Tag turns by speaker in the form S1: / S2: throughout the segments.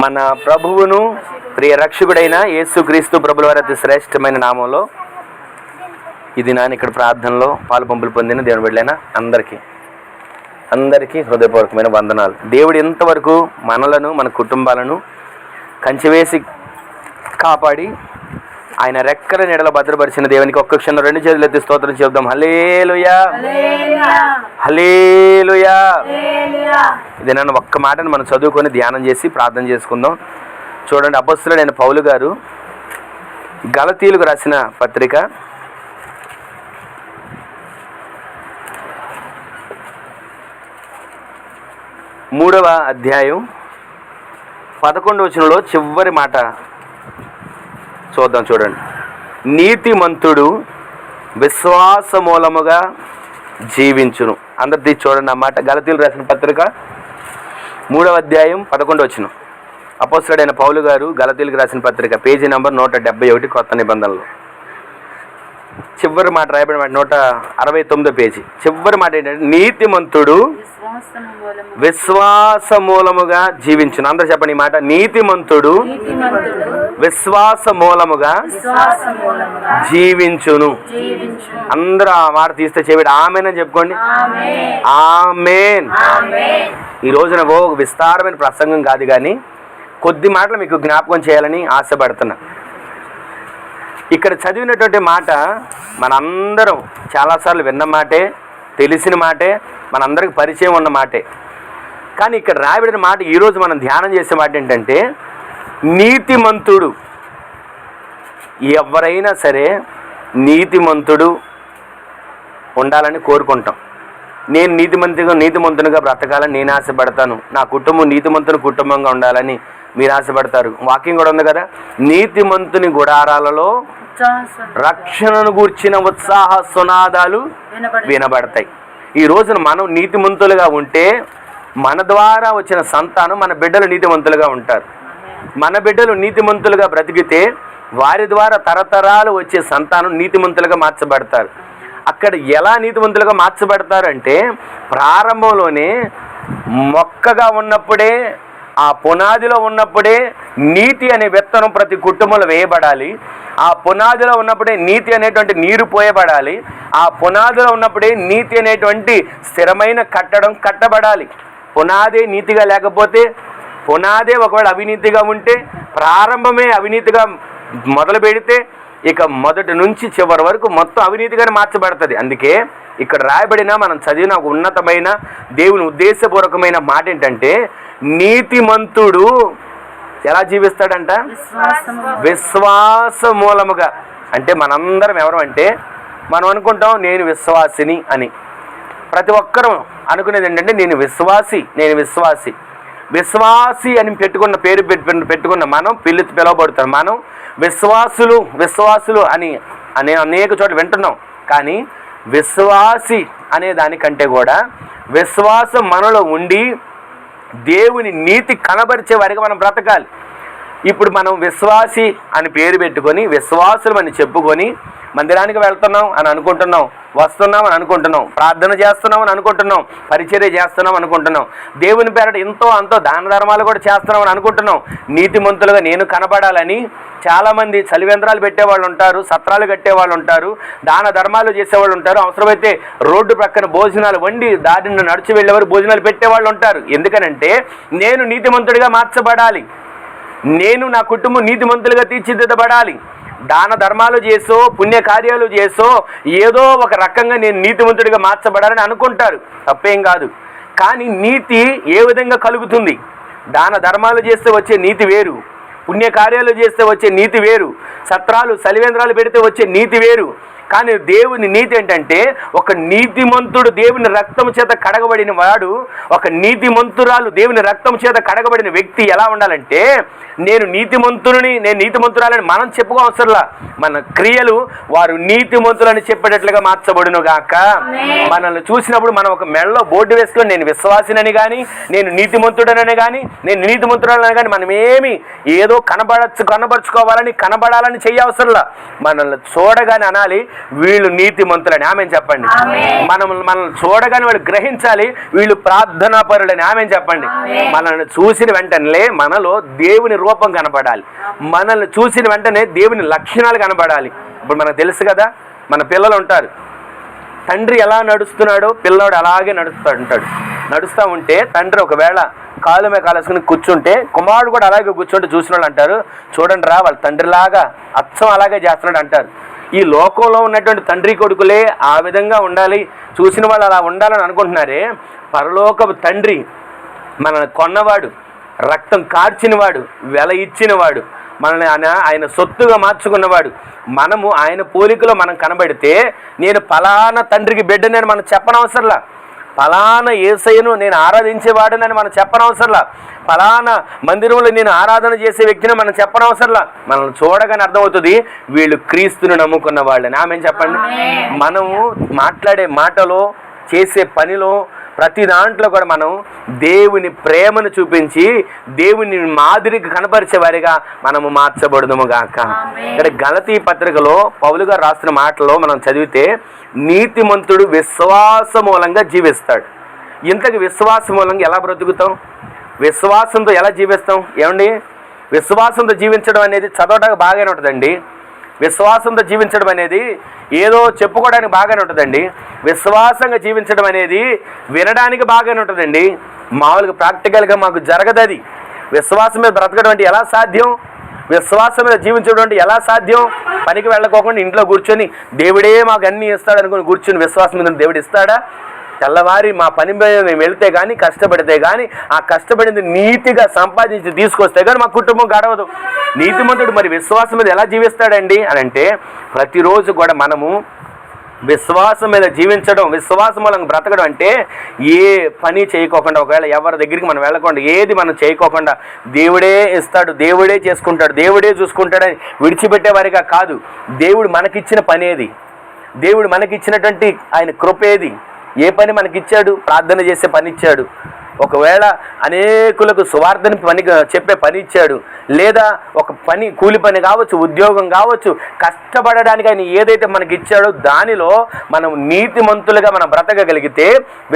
S1: మన ప్రభువును ప్రియ రక్షకుడైన యేసుక్రీస్తు ప్రభుల వారి అతి శ్రేష్టమైన నామంలో ఇది నాన్న ఇక్కడ ప్రార్థనలో పాలు పంపులు పొందిన దేవుని బిడ్డలైన అందరికీ హృదయపూర్వకమైన వందనాలు. దేవుడు ఎంతవరకు మనలను మన కుటుంబాలను కంచెవేసి కాపాడి ఆయన రెక్కల నీడలో భద్రపరిచిన దేవునికి ఒక్క క్షణం రెండు చేతులు ఎత్తి స్తోత్రం చెప్దాం. హల్లెలూయా హల్లెలూయా. ఇది నన్ను ఒక్క మాటను మనం చదువుకొని ధ్యానం చేసి ప్రార్థన చేసుకుందాం. చూడండి, అపొస్తలుడైన పౌలు గారు గలతీయులకు రాసిన పత్రిక 3వ అధ్యాయం 11వ వచనంలో చివరి మాట చూద్దాం. చూడండి, నీతిమంతుడు విశ్వాస మూలముగా జీవించును. అందరిది చూడండి ఆ మాట. గలతీయులకు రాసిన పత్రిక 3వ అధ్యాయం 11వ వచనం. అపొస్తలుడైన పౌలు గారు గలతీయులకు రాసిన పత్రిక పేజీ నంబర్ 171 కొత్త నిబంధనలు. చివరి మాట రాయబడిన మాట 169వ పేజీ. చివరి మాట ఏంటంటే, నీతిమంతుడు విశ్వాస మూలముగా జీవించును. అందరూ చెప్పండి ఈ మాట. నీతిమంతుడు విశ్వాస మూలముగా జీవించును. అందరూ ఆ మాట తీస్తే చెవిడి ఆమేన్ అని చెప్పుకోండి. ఆమేన్. ఈ రోజున ఒక విస్తారమైన ప్రసంగం కాదు కానీ కొద్ది మాటలు మీకు జ్ఞాపకం చేయాలని ఆశపడుతున్నా. ఇక్కడ చదివినటువంటి మాట మనందరం చాలాసార్లు విన్న మాటే, తెలిసిన మాటే, మనందరికి పరిచయం ఉన్న మాటే. కానీ ఇక్కడ రాయబడిన మాట ఈరోజు మనం ధ్యానం చేసే మాట ఏంటంటే, నీతిమంతుడు. ఎవరైనా సరే నీతిమంతుడు ఉండాలని కోరుకుంటాం. నేను నీతిమంతునిగా బ్రతకాలని నేను ఆశపడతాను. నా కుటుంబం నీతిమంతుని కుటుంబంగా ఉండాలని మీరు ఆశపడతారు. వాక్యం కూడా ఉంది కదా, నీతిమంతుని గుడారాలలో రక్షణను గూర్చిన ఉత్సాహ సునాదాలు వినబడతాయి. ఈ రోజున మనం నీతిమంతులుగా ఉంటే మన ద్వారా వచ్చిన సంతానం, మన బిడ్డలు నీతిమంతులుగా ఉంటారు. మన బిడ్డలు నీతిమంతులుగా బ్రతికితే వారి ద్వారా తరతరాలు వచ్చే సంతానం నీతిమంతులుగా మార్చబడతారు. అక్కడ ఎలా నీతిమంతులుగా మార్చబడతారు అంటే, ప్రారంభంలోనే మొక్కగా ఉన్నప్పుడే, ఆ పునాదిలో ఉన్నప్పుడే నీతి అనే విత్తనం ప్రతి కుటుంబంలో వేయబడాలి. ఆ పునాదిలో ఉన్నప్పుడే నీతి అనేటువంటి నీరు పోయబడాలి. ఆ పునాదిలో ఉన్నప్పుడే నీతి అనేటువంటి స్థిరమైన కట్టడం కట్టబడాలి. పునాదే నీతిగా లేకపోతే, పునాదే ఒకవేళ అవినీతిగా ఉంటే, ప్రారంభమే అవినీతిగా మొదలు పెడితే ఇక మొదటి నుంచి చివరి వరకు మొత్తం అవినీతిగానే మార్చబడుతుంది. అందుకే ఇక్కడ రాయబడిన మనం చదివిన ఒక ఉన్నతమైన దేవుని ఉద్దేశపూర్వకమైన మాట ఏంటంటే, నీతిమంతుడు ఎలా జీవిస్తాడంట? విశ్వాస మూలముగా. అంటే మనందరం ఎవరు అంటే, మనం అనుకుంటాం నేను విశ్వాసిని అని. ప్రతి ఒక్కరూ అనుకునేది ఏంటంటే, నేను విశ్వాసి అని పెట్టుకున్న మనం పిలువబడుతాం. మనం విశ్వాసులు అని అనేక చోట్ల వింటున్నాం. కానీ విశ్వాసి అనే దానికంటే కూడా విశ్వాసం మనలో ఉండి దేవుని నీతి కనబరిచే వారిగా మనం బ్రతకాలి. ఇప్పుడు మనం విశ్వాసి అని పేరు పెట్టుకొని, విశ్వాసులు అని చెప్పుకొని మందిరానికి వెళ్తున్నాం అని అనుకుంటున్నాం, వస్తున్నాం అని అనుకుంటున్నాం, ప్రార్థన చేస్తున్నాం అని అనుకుంటున్నాం, పరిచర్య చేస్తున్నాం అనుకుంటున్నాం, దేవుని పేరట ఎంతో అంతో దాన ధర్మాలు కూడా చేస్తున్నాం అని అనుకుంటున్నాం. నీతిమంతులుగా నేను కనబడాలని చాలామంది చలివేంద్రాలు పెట్టేవాళ్ళు ఉంటారు, సత్రాలు కట్టేవాళ్ళు ఉంటారు, దాన ధర్మాలు చేసేవాళ్ళు ఉంటారు, అవసరమైతే రోడ్డు ప్రక్కన భోజనాలు వండి దారిని నడిచి వెళ్ళేవారు భోజనాలు పెట్టేవాళ్ళు ఉంటారు. ఎందుకనంటే, నేను నీతిమంతుడిగా మార్చబడాలి, నేను నా కుటుంబం నీతిమంతులుగా తీర్చిదిద్దబడాలి. దాన ధర్మాలు చేసో పుణ్యకార్యాలు చేసో ఏదో ఒక రకంగా నేను నీతిమంతుడిగా మార్చబడాలని అనుకుంటారు. తప్పేం కాదు. కానీ నీతి ఏ విధంగా కలుగుతుంది? దాన ధర్మాలు చేస్తే వచ్చే నీతి వేరు, పుణ్యకార్యాలు చేస్తే వచ్చే నీతి వేరు, సత్రాలు సలివేంద్రాలు పెడితే వచ్చే నీతి వేరు. కానీ దేవుని నీతి ఏంటంటే, ఒక నీతిమంతుడు దేవుని రక్తం చేత కడగబడిన వాడు, ఒక నీతిమంతురాలు దేవుని రక్తం చేత కడగబడిన వ్యక్తి ఎలా ఉండాలంటే, నేను నీతిమంతురాలని మనం చెప్పుకోవసరంలా. మన క్రియలు వారు నీతిమంతులని చెప్పేటట్లుగా మార్చబడును గాక. మనల్ని చూసినప్పుడు మనం ఒక మెడలో బోర్డు వేసుకొని నేను విశ్వాసినని కానీ, నేను నీతిమంతుడనని కానీ, నేను నీతిమంతురాలని కానీ మనం ఏమి ఏదో కనబడాలని చేయవసరంలా. మనల్ని చూడగానే అనాలి, వీళ్ళు నీతిమంతులని. ఆమె చెప్పండి. మనల్ని చూడగానే వాళ్ళు గ్రహించాలి వీళ్ళు ప్రార్థనా పరులని. ఆమె చెప్పండి. మనల్ని చూసిన వెంటనే మనలో దేవుని రూపం కనపడాలి. మనల్ని చూసిన వెంటనే దేవుని లక్షణాలు కనపడాలి. ఇప్పుడు మనకు తెలుసు కదా, మన పిల్లలు ఉంటారు, తండ్రి ఎలా నడుస్తున్నాడో పిల్లోడు అలాగే నడుస్తూ ఉంటే తండ్రి ఒకవేళ కాలు మీద కాలేసుకుని కూర్చుంటే కుమారుడు కూడా అలాగే కూర్చుంటే చూసిన వాళ్ళు అంటారు, చూడండి రా వాళ్ళ తండ్రిలాగా అచ్చం అలాగే చేస్తున్నాడు అంటారు. ఈ లోకంలో ఉన్నటువంటి తండ్రి కొడుకులే ఆ విధంగా ఉండాలి, చూసిన వాళ్ళు అలా ఉండాలని అనుకుంటున్నారే, పరలోకపు తండ్రి మనల్ని కొన్నవాడు, రక్తం కార్చినవాడు, వెల ఇచ్చినవాడు, మనల్ని ఆయన సొత్తుగా మార్చుకున్నవాడు, మనము ఆయన పోలికలో మనం కనబడితే నేను ఫలానా తండ్రికి బిడ్డనని మనం చెప్పనవసరంలా, ఫలానా యేసయ్యను నేను ఆరాధించేవాడనని మనం చెప్పనవసరంలా, ఫలానా మందిరంలో నేను ఆరాధన చేసే వ్యక్తిని మనం చెప్పనవసరంలా. మనల్ని చూడగానే అర్థమవుతుంది వీళ్ళు క్రీస్తుని నమ్ముకున్న వాళ్ళని. ఆమె చెప్పండి. మనము మాట్లాడే మాటలో, చేసే పనిలో, ప్రతి దాంట్లో కూడా మనం దేవుని ప్రేమను చూపించి దేవుని మాదిరికి కనపరిచే వారిగా మనము మార్చబడుదుము గాక. ఇక్కడ గలతీ పత్రికలో పౌలు గారు రాసిన మాటలో మనం చదివితే, నీతిమంతుడు విశ్వాస మూలంగా జీవిస్తాడు. ఇంతకు విశ్వాస మూలంగా ఎలా బ్రతుకుతాం? విశ్వాసంతో ఎలా జీవిస్తాం? ఏమండి, విశ్వాసంతో జీవించడం అనేది చదవడానికి బాగానే ఉంటుందండి. విశ్వాసంతో జీవించడం అనేది ఏదో చెప్పుకోవడానికి బాగానే ఉంటుందండి. విశ్వాసంగా జీవించడం అనేది వినడానికి బాగానే ఉంటుందండి. మామూలుగా ప్రాక్టికల్గా మాకు జరగదు అది. విశ్వాసం మీద బ్రతకడం అంటే ఎలా సాధ్యం? విశ్వాసం మీద జీవించడం అంటే ఎలా సాధ్యం? పనికి వెళ్ళకోకుండా ఇంట్లో కూర్చొని దేవుడే మాకు అన్నీ ఇస్తాడు అనుకుని కూర్చొని విశ్వాసం మీద దేవుడు ఇస్తాడా? తెల్లవారి మా పని మీద మేము వెళ్తే కానీ, కష్టపడితే కానీ, ఆ కష్టపడింది నీతిగా సంపాదించి తీసుకొస్తే కానీ మా కుటుంబం గడవదు. నీతిమంతుడు మరి విశ్వాసం మీద ఎలా జీవిస్తాడండి అని అంటే, ప్రతిరోజు కూడా మనము విశ్వాసం మీద జీవించడం, విశ్వాసం మూలంగా బ్రతకడం అంటే ఏ పని చేయకోకుండా, ఒకవేళ ఎవరి దగ్గరికి మనం వెళ్ళకుండా, ఏది మనం చేయకోకుండా దేవుడే ఇస్తాడు, దేవుడే చేసుకుంటాడు, దేవుడే చూసుకుంటాడని విడిచిపెట్టేవారిగా కాదు. దేవుడు మనకిచ్చిన పని ఏది? దేవుడు మనకిచ్చినటువంటి ఆయన కృపేది? ఏ పని మనకిచ్చాడు? ప్రార్థన చేసే పని ఇచ్చాడు. ఒకవేళ అనేకులకు సువార్తని చెప్పే పని ఇచ్చాడు. లేదా ఒక పని, కూలి పని కావచ్చు, ఉద్యోగం కావచ్చు, కష్టపడడానికి ఆయన ఏదైతే మనకి ఇచ్చాడో దానిలో మనం నీతిమంతులుగా మనం బ్రతకగలిగితే,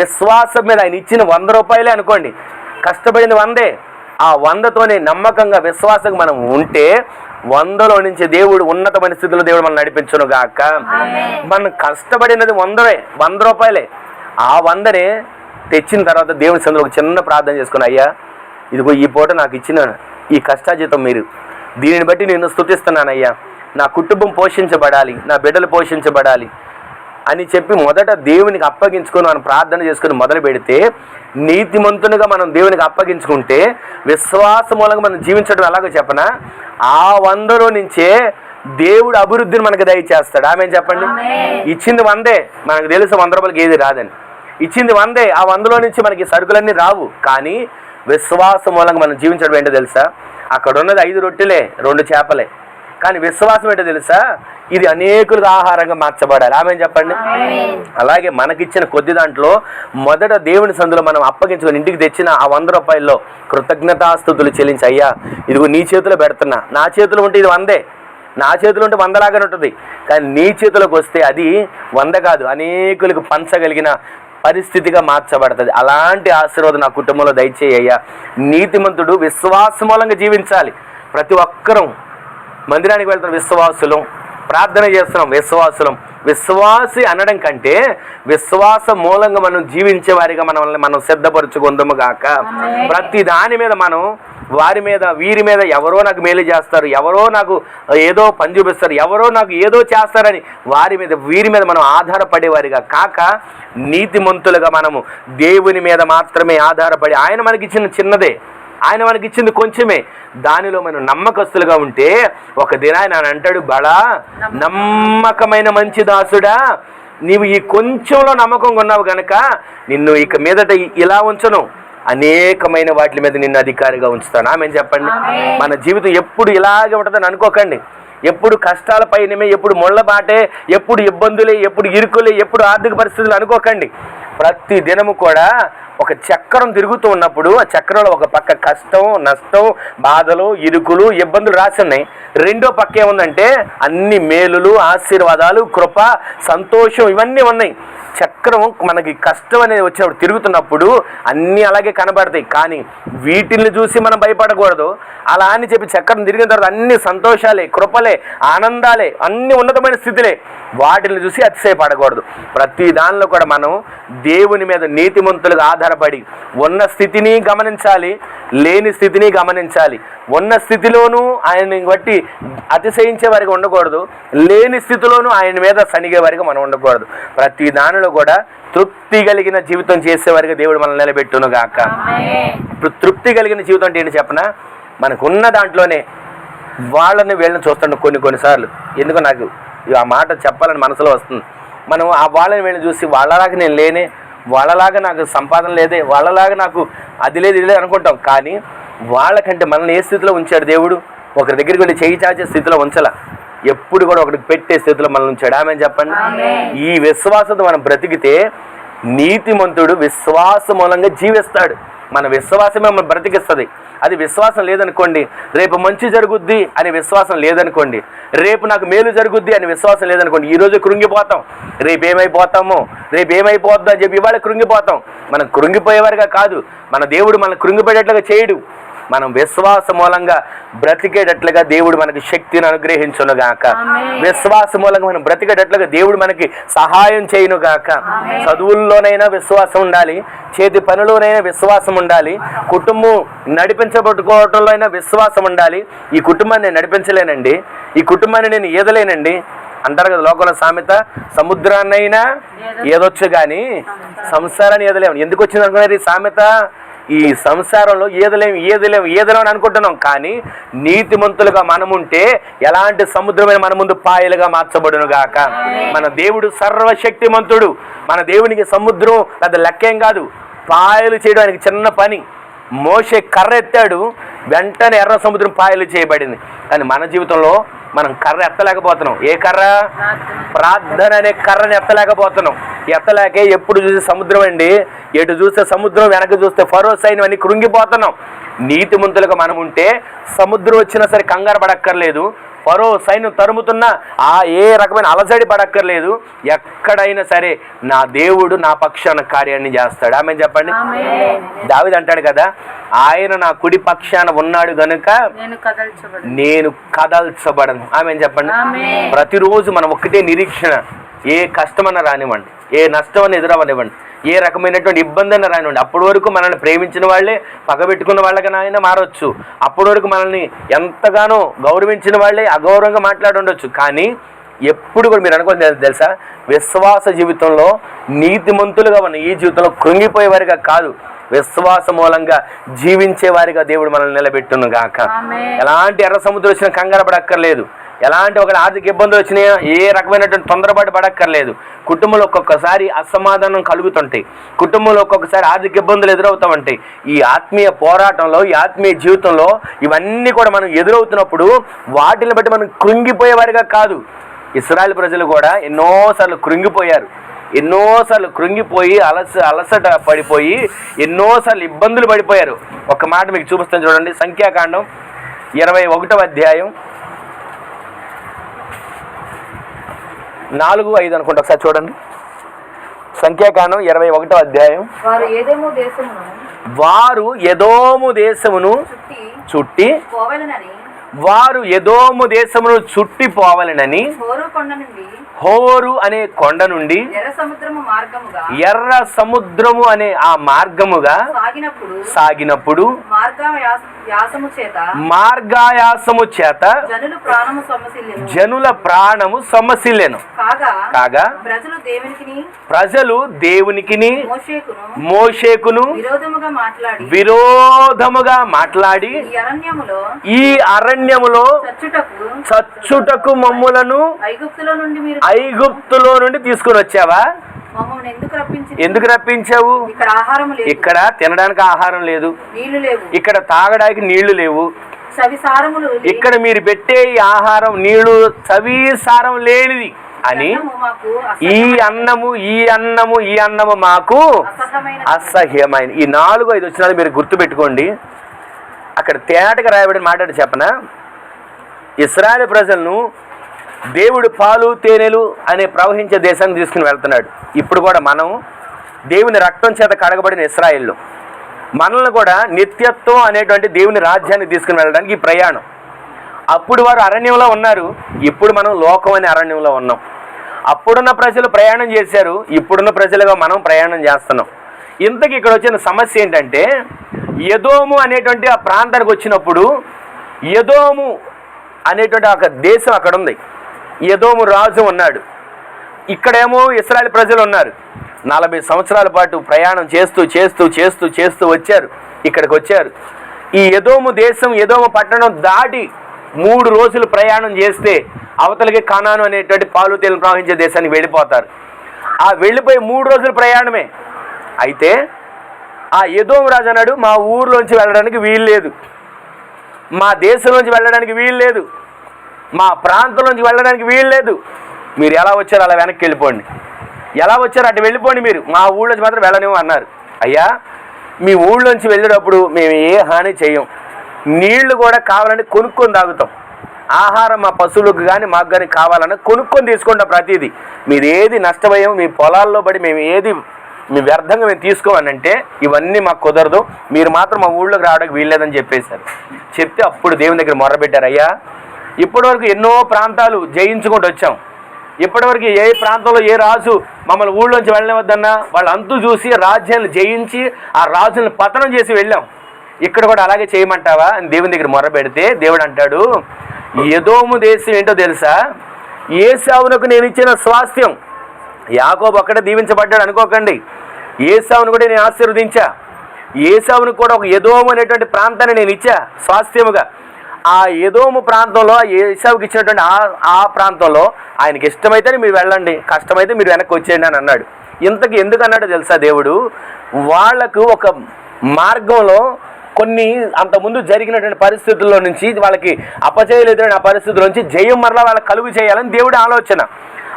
S1: విశ్వాసం మీద ఆయన ఇచ్చిన 100 రూపాయలే అనుకోండి, కష్టపడింది 100, ఆ 100తోనే నమ్మకంగా విశ్వాసంగా మనం ఉంటే 100లో నుంచి దేవుడు ఉన్నతమైన స్థితిలో దేవుడు మనం నడిపించును గాక. మనం కష్టపడినది 100 రూపాయలే. ఆ 100నే తెచ్చిన తర్వాత దేవుని సందులో ఒక చిన్న ప్రార్థన చేసుకుని, అయ్యా ఇదిగో ఈ పూట నాకు ఇచ్చిన ఈ కష్టాజీతం మీరు, దీనిని బట్టి నేను స్తుతిస్తున్నానయ్యా, నా కుటుంబం పోషించబడాలి, నా బిడ్డలు పోషించబడాలి అని చెప్పి మొదట దేవునికి అప్పగించుకొని మనం ప్రార్థన చేసుకుని మొదలు పెడితే, నీతిమంతునిగా మనం దేవునికి అప్పగించుకుంటే, విశ్వాస మూలంగా మనం జీవించడం ఎలాగో చెప్పనా, ఆ 100లో నుంచే దేవుడు అభివృద్ధిని మనకు దయచేస్తాడు. ఆమె చెప్పండి. ఇచ్చింది 100, మనకు తెలుసు 100 రూపాయలకి ఏది రాదని. ఇచ్చింది 100, ఆ 100లో నుంచి మనకి సరుకులన్నీ రావు. కానీ విశ్వాస మూలంగా మనం జీవించడం ఏంటో తెలుసా? అక్కడ ఉన్నది 5 రొట్టెలే, 2 చేపలే. కానీ విశ్వాసం ఏంటో తెలుసా? ఇది అనేకులకు ఆహారంగా మార్చబడాలి. ఆమె చెప్పండి. అలాగే మనకిచ్చిన కొద్ది దాంట్లో మొదట దేవుని సందులో మనం అప్పగించుకొని ఇంటికి తెచ్చిన ఆ 100 రూపాయల్లో కృతజ్ఞతాస్తుతులు చెల్లించి, అయ్యా ఇదిగో నీ చేతిలో పెడుతున్నా, నా చేతిలో ఉంటే ఇది 100, నా చేతిలో ఉంటే 100 లాగానే ఉంటుంది, కానీ నీ చేతిలోకి వస్తే అది 100 కాదు, అనేకులకు పంచగలిగిన పరిస్థితిగా మార్చబడుతుంది. అలాంటి ఆశీర్వాదం నా కుటుంబంలో దయచేయ్యా. నీతిమంతుడు విశ్వాస మూలంగా జీవించాలి. ప్రతి ఒక్కరూ మందిరానికి వెళ్తున్న విశ్వాసులం, ప్రార్థన చేస్తున్నాం విశ్వాసులం. విశ్వాసి అనడం కంటే విశ్వాస మూలంగా మనం జీవించే వారిగా మనం సిద్ధపరచుకుందాము గాక. ప్రతి దాని మీద మనం వారి మీద, వీరి మీద, ఎవరో నాకు మేలు చేస్తారు, ఎవరో నాకు ఏదో పని చూపిస్తారు, ఎవరో నాకు ఏదో చేస్తారని వారి మీద, వీరి మీద మనం ఆధారపడేవారిగా కాక, నీతిమంతులుగా మనము దేవుని మీద మాత్రమే ఆధారపడి, ఆయన మనకిచ్చిన చిన్నదే, ఆయన మనకిచ్చింది కొంచెమే, దానిలో మనం నమ్మకస్తులుగా ఉంటే ఒక దిన ఆయన అంటాడు, బడా నమ్మకమైన మంచి దాసుడా, నీవు ఈ కొంచెంలో నమ్మకంగా ఉన్నావు గనక నిన్ను ఇక మీదట ఇలా ఉంచను, అనేకమైన వాటి మీద నిన్ను అధికారిగా ఉంచుతాను. ఆమె చెప్పండి. మన జీవితం ఎప్పుడు ఇలాగే ఉంటుందని అనుకోకండి. ఎప్పుడు కష్టాల పైనమే, ఎప్పుడు ముళ్ళబాటే, ఎప్పుడు ఇబ్బందులే, ఎప్పుడు ఇరుకులే, ఎప్పుడు ఆర్థిక పరిస్థితులు అనుకోకండి. ప్రతి దినము కూడా ఒక చక్రం తిరుగుతూ ఉన్నప్పుడు ఆ చక్రంలో ఒక పక్క కష్టం, నష్టం, బాధలు, ఇరుకులు, ఇబ్బందులు రాసి ఉన్నాయి. రెండో పక్క ఏముందంటే అన్ని మేలులు, ఆశీర్వాదాలు, కృప, సంతోషం ఇవన్నీ ఉన్నాయి. చక్రం మనకి కష్టం అనేది వచ్చినప్పుడు తిరుగుతున్నప్పుడు అన్నీ అలాగే కనబడతాయి. కానీ వీటిని చూసి మనం భయపడకూడదు. అలా అని చెప్పి చక్రం తిరిగిన తర్వాత అన్ని సంతోషాలే, కృపలే, ఆనందాలే, అన్ని ఉన్నతమైన స్థితిలే, వాటిని చూసి అతిశయపడకూడదు. ప్రతి దానిలో కూడా మనం దేవుని మీద నీతిమంతులుగా ఆధారపడి ఉన్న స్థితిని గమనించాలి, లేని స్థితిని గమనించాలి. ఉన్న స్థితిలోనూ ఆయన్ని బట్టి అతిశయించే వారికి ఉండకూడదు, లేని స్థితిలోనూ ఆయన మీద సనిగే వారికి మనం ఉండకూడదు. ప్రతి దానిలో కూడా తృప్తి కలిగిన జీవితం చేసేవారికి దేవుడు మనల్ని నిలబెట్టును గాక. ఇప్పుడు తృప్తి కలిగిన జీవితం అంటే ఏంటి చెప్పనా? మనకున్న దాంట్లోనే వాళ్ళని వీళ్ళని చూస్తాను కొన్నిసార్లు. ఎందుకో నాకు ఆ మాట చెప్పాలని మనసులో వస్తుంది. మనం ఆ వాళ్ళని వీళ్ళని చూసి వాళ్ళలాగా నేను లేనే, వాళ్ళలాగా నాకు సంపాదన లేదే, వాళ్ళలాగా నాకు అది లేదు ఇది లేదు అనుకుంటాం. కానీ వాళ్ళకంటే మనల్ని ఏ స్థితిలో ఉంచాడు దేవుడు? ఒకరి దగ్గరికి వెళ్ళి చేయి చాచే స్థితిలో ఉంచాల, ఎప్పుడు కూడా ఒకరికి పెట్టే స్థితిలో మనల్ని ఉంచాడు. ఆమె చెప్పండి. ఈ విశ్వాసంతో మనం బ్రతికితే నీతిమంతుడు విశ్వాస మూలంగా జీవిస్తాడు. మన విశ్వాసమే మనం బ్రతికిస్తుంది. అది విశ్వాసం లేదనుకోండి, రేపు మంచి జరుగుద్ది అనే విశ్వాసం లేదనుకోండి, రేపు నాకు మేలు జరుగుద్ది అనే విశ్వాసం లేదనుకోండి, ఈరోజు కృంగిపోతాం. రేపు ఏమైపోద్దో అని చెప్పి ఇవాళ కృంగిపోతాం. మనం కృంగిపోయేవారుగా కాదు, మన దేవుడు మనల్ని కృంగిపోయేటట్లుగా చేయడు. మనం విశ్వాస మూలంగా బ్రతికేటట్లుగా దేవుడు మనకి శక్తిని అనుగ్రహించునుగాక. విశ్వాస మూలంగా మనం బ్రతికేటట్లుగా దేవుడు మనకి సహాయం చేయునుగాక. చదువుల్లోనైనా విశ్వాసం ఉండాలి, చేతి పనిలోనైనా విశ్వాసం ఉండాలి, కుటుంబం నడిపించబట్టుకోవటంలో అయినా విశ్వాసం ఉండాలి. ఈ కుటుంబాన్ని నేను నడిపించలేనండి, ఈ కుటుంబాన్ని నేను ఈదలేనండి అంటారు కదా లోకంలో సామెత. సముద్రాన్నైనా ఏదొచ్చు కానీ సంసారాన్ని ఈదలేము. ఎందుకు వచ్చింది అనుకున్నారు ఈ సామెత? ఈ సంసారంలో ఏదలేము అని అనుకుంటున్నాం. కానీ నీతిమంతులుగా మనముంటే ఎలాంటి సముద్రమైన మన ముందు పాయలుగా మార్చబడును గాక. మన దేవుడు సర్వశక్తిమంతుడు. మన దేవునికి సముద్రం పెద్ద లెక్కేం కాదు, పాయలు చేయడానికి చిన్న పని. మోషే కర్ర ఎత్తాడు, వెంటనే ఎర్ర సముద్రం పాయలు చేయబడింది. కానీ మన జీవితంలో మనం కర్ర ఎత్తలేకపోతున్నాం. ఏ కర్ర? ప్రార్థన అనే కర్రని ఎత్తలేకపోతున్నాం. ఎత్తలేకే ఎప్పుడు చూస్తే సముద్రం అండి, ఎటు చూస్తే సముద్రం, వెనక చూస్తే ఫరో సైన్యం అని కృంగిపోతున్నాం. నీతిమంతులుగా మనం ఉంటే సముద్రం వచ్చినా సరే కంగారు పడక్కర్లేదు, ఫరో సైన్యం తరుముతున్నా ఏ రకమైన అలజడి పడక్కర్లేదు. ఎక్కడైనా సరే నా దేవుడు నా పక్షాన కార్యాన్ని చేస్తాడు. ఆమె చెప్పండి. దావీదు అంటాడు కదా, ఆయన నా కుడి పక్షాన ఉన్నాడు గనుక నేను కదల్చబడను. ఆమె చెప్పండి. ప్రతిరోజు మనం ఒక్కటే నిరీక్షణ, ఏ కష్టమన్నా రానివ్వండి, ఏ నష్టమని ఎదురవనివ్వండి, ఏ రకమైనటువంటి ఇబ్బంది అయినా రానివ్వండి, అప్పటి వరకు మనల్ని ప్రేమించిన వాళ్ళే పగబెట్టుకున్న వాళ్ళకైనా ఆయన మారవచ్చు. అప్పటి వరకు మనల్ని ఎంతగానో గౌరవించిన వాళ్ళే అగౌరవంగా మాట్లాడి ఉండొచ్చు. కానీ ఎప్పుడు కూడా మీరు అనుకోని తెలుసా, విశ్వాస జీవితంలో నీతిమంతులుగా ఉన్న ఈ జీవితంలో కృంగిపోయేవారిగా కాదు, విశ్వాస మూలంగా జీవించే వారిగా దేవుడు మనల్ని నిలబెట్టును గాక. ఎలాంటి ఎర్ర సముద్రం వచ్చినా కంగారు పడక్కర్లేదు, ఎలాంటి ఒక ఆర్థిక ఇబ్బందులు వచ్చినాయో ఏ రకమైనటువంటి తొందరపాటు పడక్కర్లేదు. కుటుంబంలో ఒక్కొక్కసారి అసమాధానం కలుగుతుంటాయి, కుటుంబంలో ఒక్కొక్కసారి ఆర్థిక ఇబ్బందులు ఎదురవుతూ ఉంటాయి. ఈ ఆత్మీయ పోరాటంలో, ఈ ఆత్మీయ జీవితంలో ఇవన్నీ కూడా మనం ఎదురవుతున్నప్పుడు వాటిని బట్టి మనం కృంగిపోయేవారిగా కాదు. ఇశ్రాయేలు ప్రజలు కూడా ఎన్నోసార్లు కృంగిపోయారు, ఎన్నోసార్లు కృంగిపోయి అలసట పడిపోయి ఎన్నోసార్లు ఇబ్బందులు పడిపోయారు. ఒక మాట మీకు చూపిస్తాను చూడండి. సంఖ్యాకాండం 21వ అధ్యాయం 4-5 అనుకుంటా, ఒకసారి చూడండి. సంఖ్యాకాండం 21వ అధ్యాయం. వారు ఎదోము దేశమును చుట్టి పోవలెనని హోరు అనే కొండ నుండి ఎర్ర సముద్రము అనే ఆ మార్గముగా సాగినప్పుడు మార్గాయాసము చేత జనుల ప్రాణము సొమ్మసిల్లెను. కాగా ప్రజలు దేవునికిని మోషేకును విరోధముగా మాట్లాడి ఈ అరణ్యములో చచ్చుటకు మమ్ములను ఐగుప్తులో నుండి తీసుకుని వచ్చావా? ఎందుకు రప్పించావు? ఇక్కడ తినడానికి ఆహారం లేదు, ఇక్కడ తాగడానికి నీళ్లు లేవు, ఇక్కడ మీరు పెట్టే ఈ ఆహారం నీళ్లు చవిసారం లేనిది. అని ఈ అన్నము మాకు అసహ్యమైన. ఈ 4-5 వచనాలు మీరు గుర్తుపెట్టుకోండి. అక్కడ తేటగా రాయబడిన మాట చెప్పనా, ఇశ్రాయేలు ప్రజలను దేవుడు పాలు తేనెలు అనే ప్రవహించే దేశాన్ని తీసుకుని వెళ్తున్నాడు. ఇప్పుడు కూడా మనం దేవుని రక్తం చేత కడగబడిన ఇశ్రాయేలు, మనల్ని కూడా నిత్యత్వం అనేటువంటి దేవుని రాజ్యాన్ని తీసుకుని వెళ్ళడానికి ఈ ప్రయాణం. అప్పుడు వారు అరణ్యంలో ఉన్నారు, ఇప్పుడు మనం లోకం అనే అరణ్యంలో ఉన్నాం. అప్పుడున్న ప్రజలు ప్రయాణం చేశారు, ఇప్పుడున్న ప్రజలుగా మనం ప్రయాణం చేస్తున్నాం. ఇంతకీ ఇక్కడ వచ్చిన సమస్య ఏంటంటే, ఎదోము అనేటువంటి ఆ ప్రాంతానికి వచ్చినప్పుడు, ఎదోము అనేటువంటి ఒక దేశం అక్కడ ఉంది, ఎదోము రాజు ఉన్నాడు. ఇక్కడేమో ఇశ్రాయేలు ప్రజలు ఉన్నారు. 40 సంవత్సరాల పాటు ప్రయాణం చేస్తూ చేస్తూ చేస్తూ చేస్తూ వచ్చారు, ఇక్కడికి వచ్చారు. ఈ ఎదోము దేశం, ఎదోము పట్టణం దాటి 3 రోజులు ప్రయాణం చేస్తే అవతలకి కానాను అనేటువంటి పాలు తేనెలు ప్రవహించే దేశానికి వెళ్ళిపోతారు. ఆ వెళ్ళిపోయి 3 రోజుల ప్రయాణమే. అయితే ఆ ఎదోము రాజు అన్నాడు, మా ఊర్లోంచి వెళ్ళడానికి వీలు లేదు, మా దేశంలోంచి వెళ్ళడానికి వీలు లేదు, మా ప్రాంతంలోంచి వెళ్ళడానికి వీలు లేదు. మీరు ఎలా వచ్చారో అలా వెనక్కి వెళ్ళిపోండి, ఎలా వచ్చారో అటు వెళ్ళిపోండి, మీరు మా ఊళ్ళోంచి మాత్రం వెళ్ళనివ్వు అన్నారు. అయ్యా, మీ ఊళ్ళోంచి వెళ్ళేటప్పుడు మేము ఏ హాని చేయం, నీళ్లు కూడా కావాలంటే కొనుక్కొని తాగుతాం, ఆహారం మా పశువులకు కానీ మాకు కానీ కావాలన్నా కొనుక్కొని తీసుకుంటాం ప్రతిదీ. మీరు ఏది నష్టమయ్యాము, మీ పొలాల్లో పడి మేము ఏది మీ వ్యర్థంగా మేము తీసుకోవాలంటే ఇవన్నీ మాకు కుదరదు, మీరు మాత్రం మా ఊళ్ళోకి రావడానికి వీల్లేదని చెప్పేశారు. చెప్తే అప్పుడు దేవుని దగ్గర మొర్రపెట్టారు, అయ్యా ఇప్పటివరకు ఎన్నో ప్రాంతాలు జయించుకుంటూ వచ్చాం, ఇప్పటివరకు ఏ ప్రాంతంలో ఏ రాజు మమ్మల్ని ఊళ్ళోంచి వెళ్ళవద్దన్నా వాళ్ళ అంతు చూసి రాజ్యాన్ని జయించి ఆ రాజులను పతనం చేసి వెళ్ళాం, ఇక్కడ కూడా అలాగే చేయమంటావా అని దేవుని దగ్గర మొర్రపెడితే దేవుడు అంటాడు, ఎదోము దేశం ఏంటో తెలుసా, ఏశావునకు నేను ఇచ్చిన స్వాస్థ్యం. యాకోబు ఒక్కడే దీవించబడ్డాడు అనుకోకండి, ఏశావును కూడా నేను ఆశీర్వదించా. ఏశావును కూడా ఒక ఎదోము అనేటువంటి ప్రాంతాన్ని నేను ఇచ్చా స్వాస్థ్యముగా. ఆ ఎదోము ప్రాంతంలో ఏశావుకి ఇచ్చినటువంటి ఆ ప్రాంతంలో ఆయనకి ఇష్టమైతేనే మీరు వెళ్ళండి, కష్టమైతే మీరు వెనక్కి వచ్చేయండి అని అన్నాడు. ఇంతకు ఎందుకు అన్నాడో తెలుసా దేవుడు, వాళ్లకు ఒక మార్గంలో కొన్ని అంతకుముందు జరిగినటువంటి పరిస్థితుల్లో నుంచి వాళ్ళకి అపజయలేదని ఆ పరిస్థితుల నుంచి జయం మరలా వాళ్ళకి కలుగు చేయాలని దేవుడి ఆలోచన.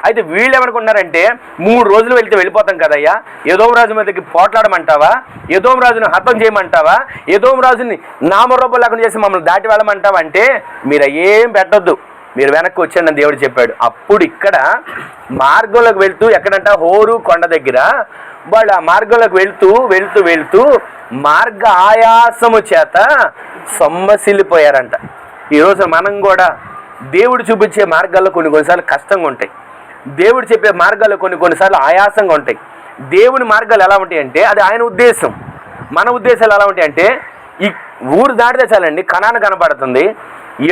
S1: అయితే వీళ్ళు ఏమనుకున్నారంటే 3 రోజులు వెళ్తే వెళ్ళిపోతాం కదయ్యా, ఎదోము రాజు మీదకి పోట్లాడమంటావా, ఎదోము రాజుని హతం చేయమంటావా, ఎదోము రాజుని నామరూపం లేకుండా చేసి మమ్మల్ని దాటి వెళ్ళమంటావా అంటే మీరు ఏం పెట్టొద్దు, మీరు వెనక్కి వచ్చాను అని దేవుడు చెప్పాడు. అప్పుడు ఇక్కడ మార్గంలోకి వెళ్తూ ఎక్కడంట హోరు కొండ దగ్గర వాళ్ళు ఆ మార్గంలోకి వెళ్తూ వెళ్తూ వెళ్తూ మార్గ ఆయాసము చేత సొమ్మసిల్లిపోయారంట. ఈరోజు మనం కూడా దేవుడు చూపించే మార్గాల్లో కొన్నిసార్లు కష్టంగా ఉంటాయి, దేవుడు చెప్పే మార్గాలు కొన్నిసార్లు ఆయాసంగా ఉంటాయి. దేవుని మార్గాలు ఎలా ఉంటాయి అంటే అది ఆయన ఉద్దేశం. మన ఉద్దేశాలు ఎలా ఉంటాయి అంటే ఈ ఊరు దాటితే చాలండి కనాను కనబడుతుంది,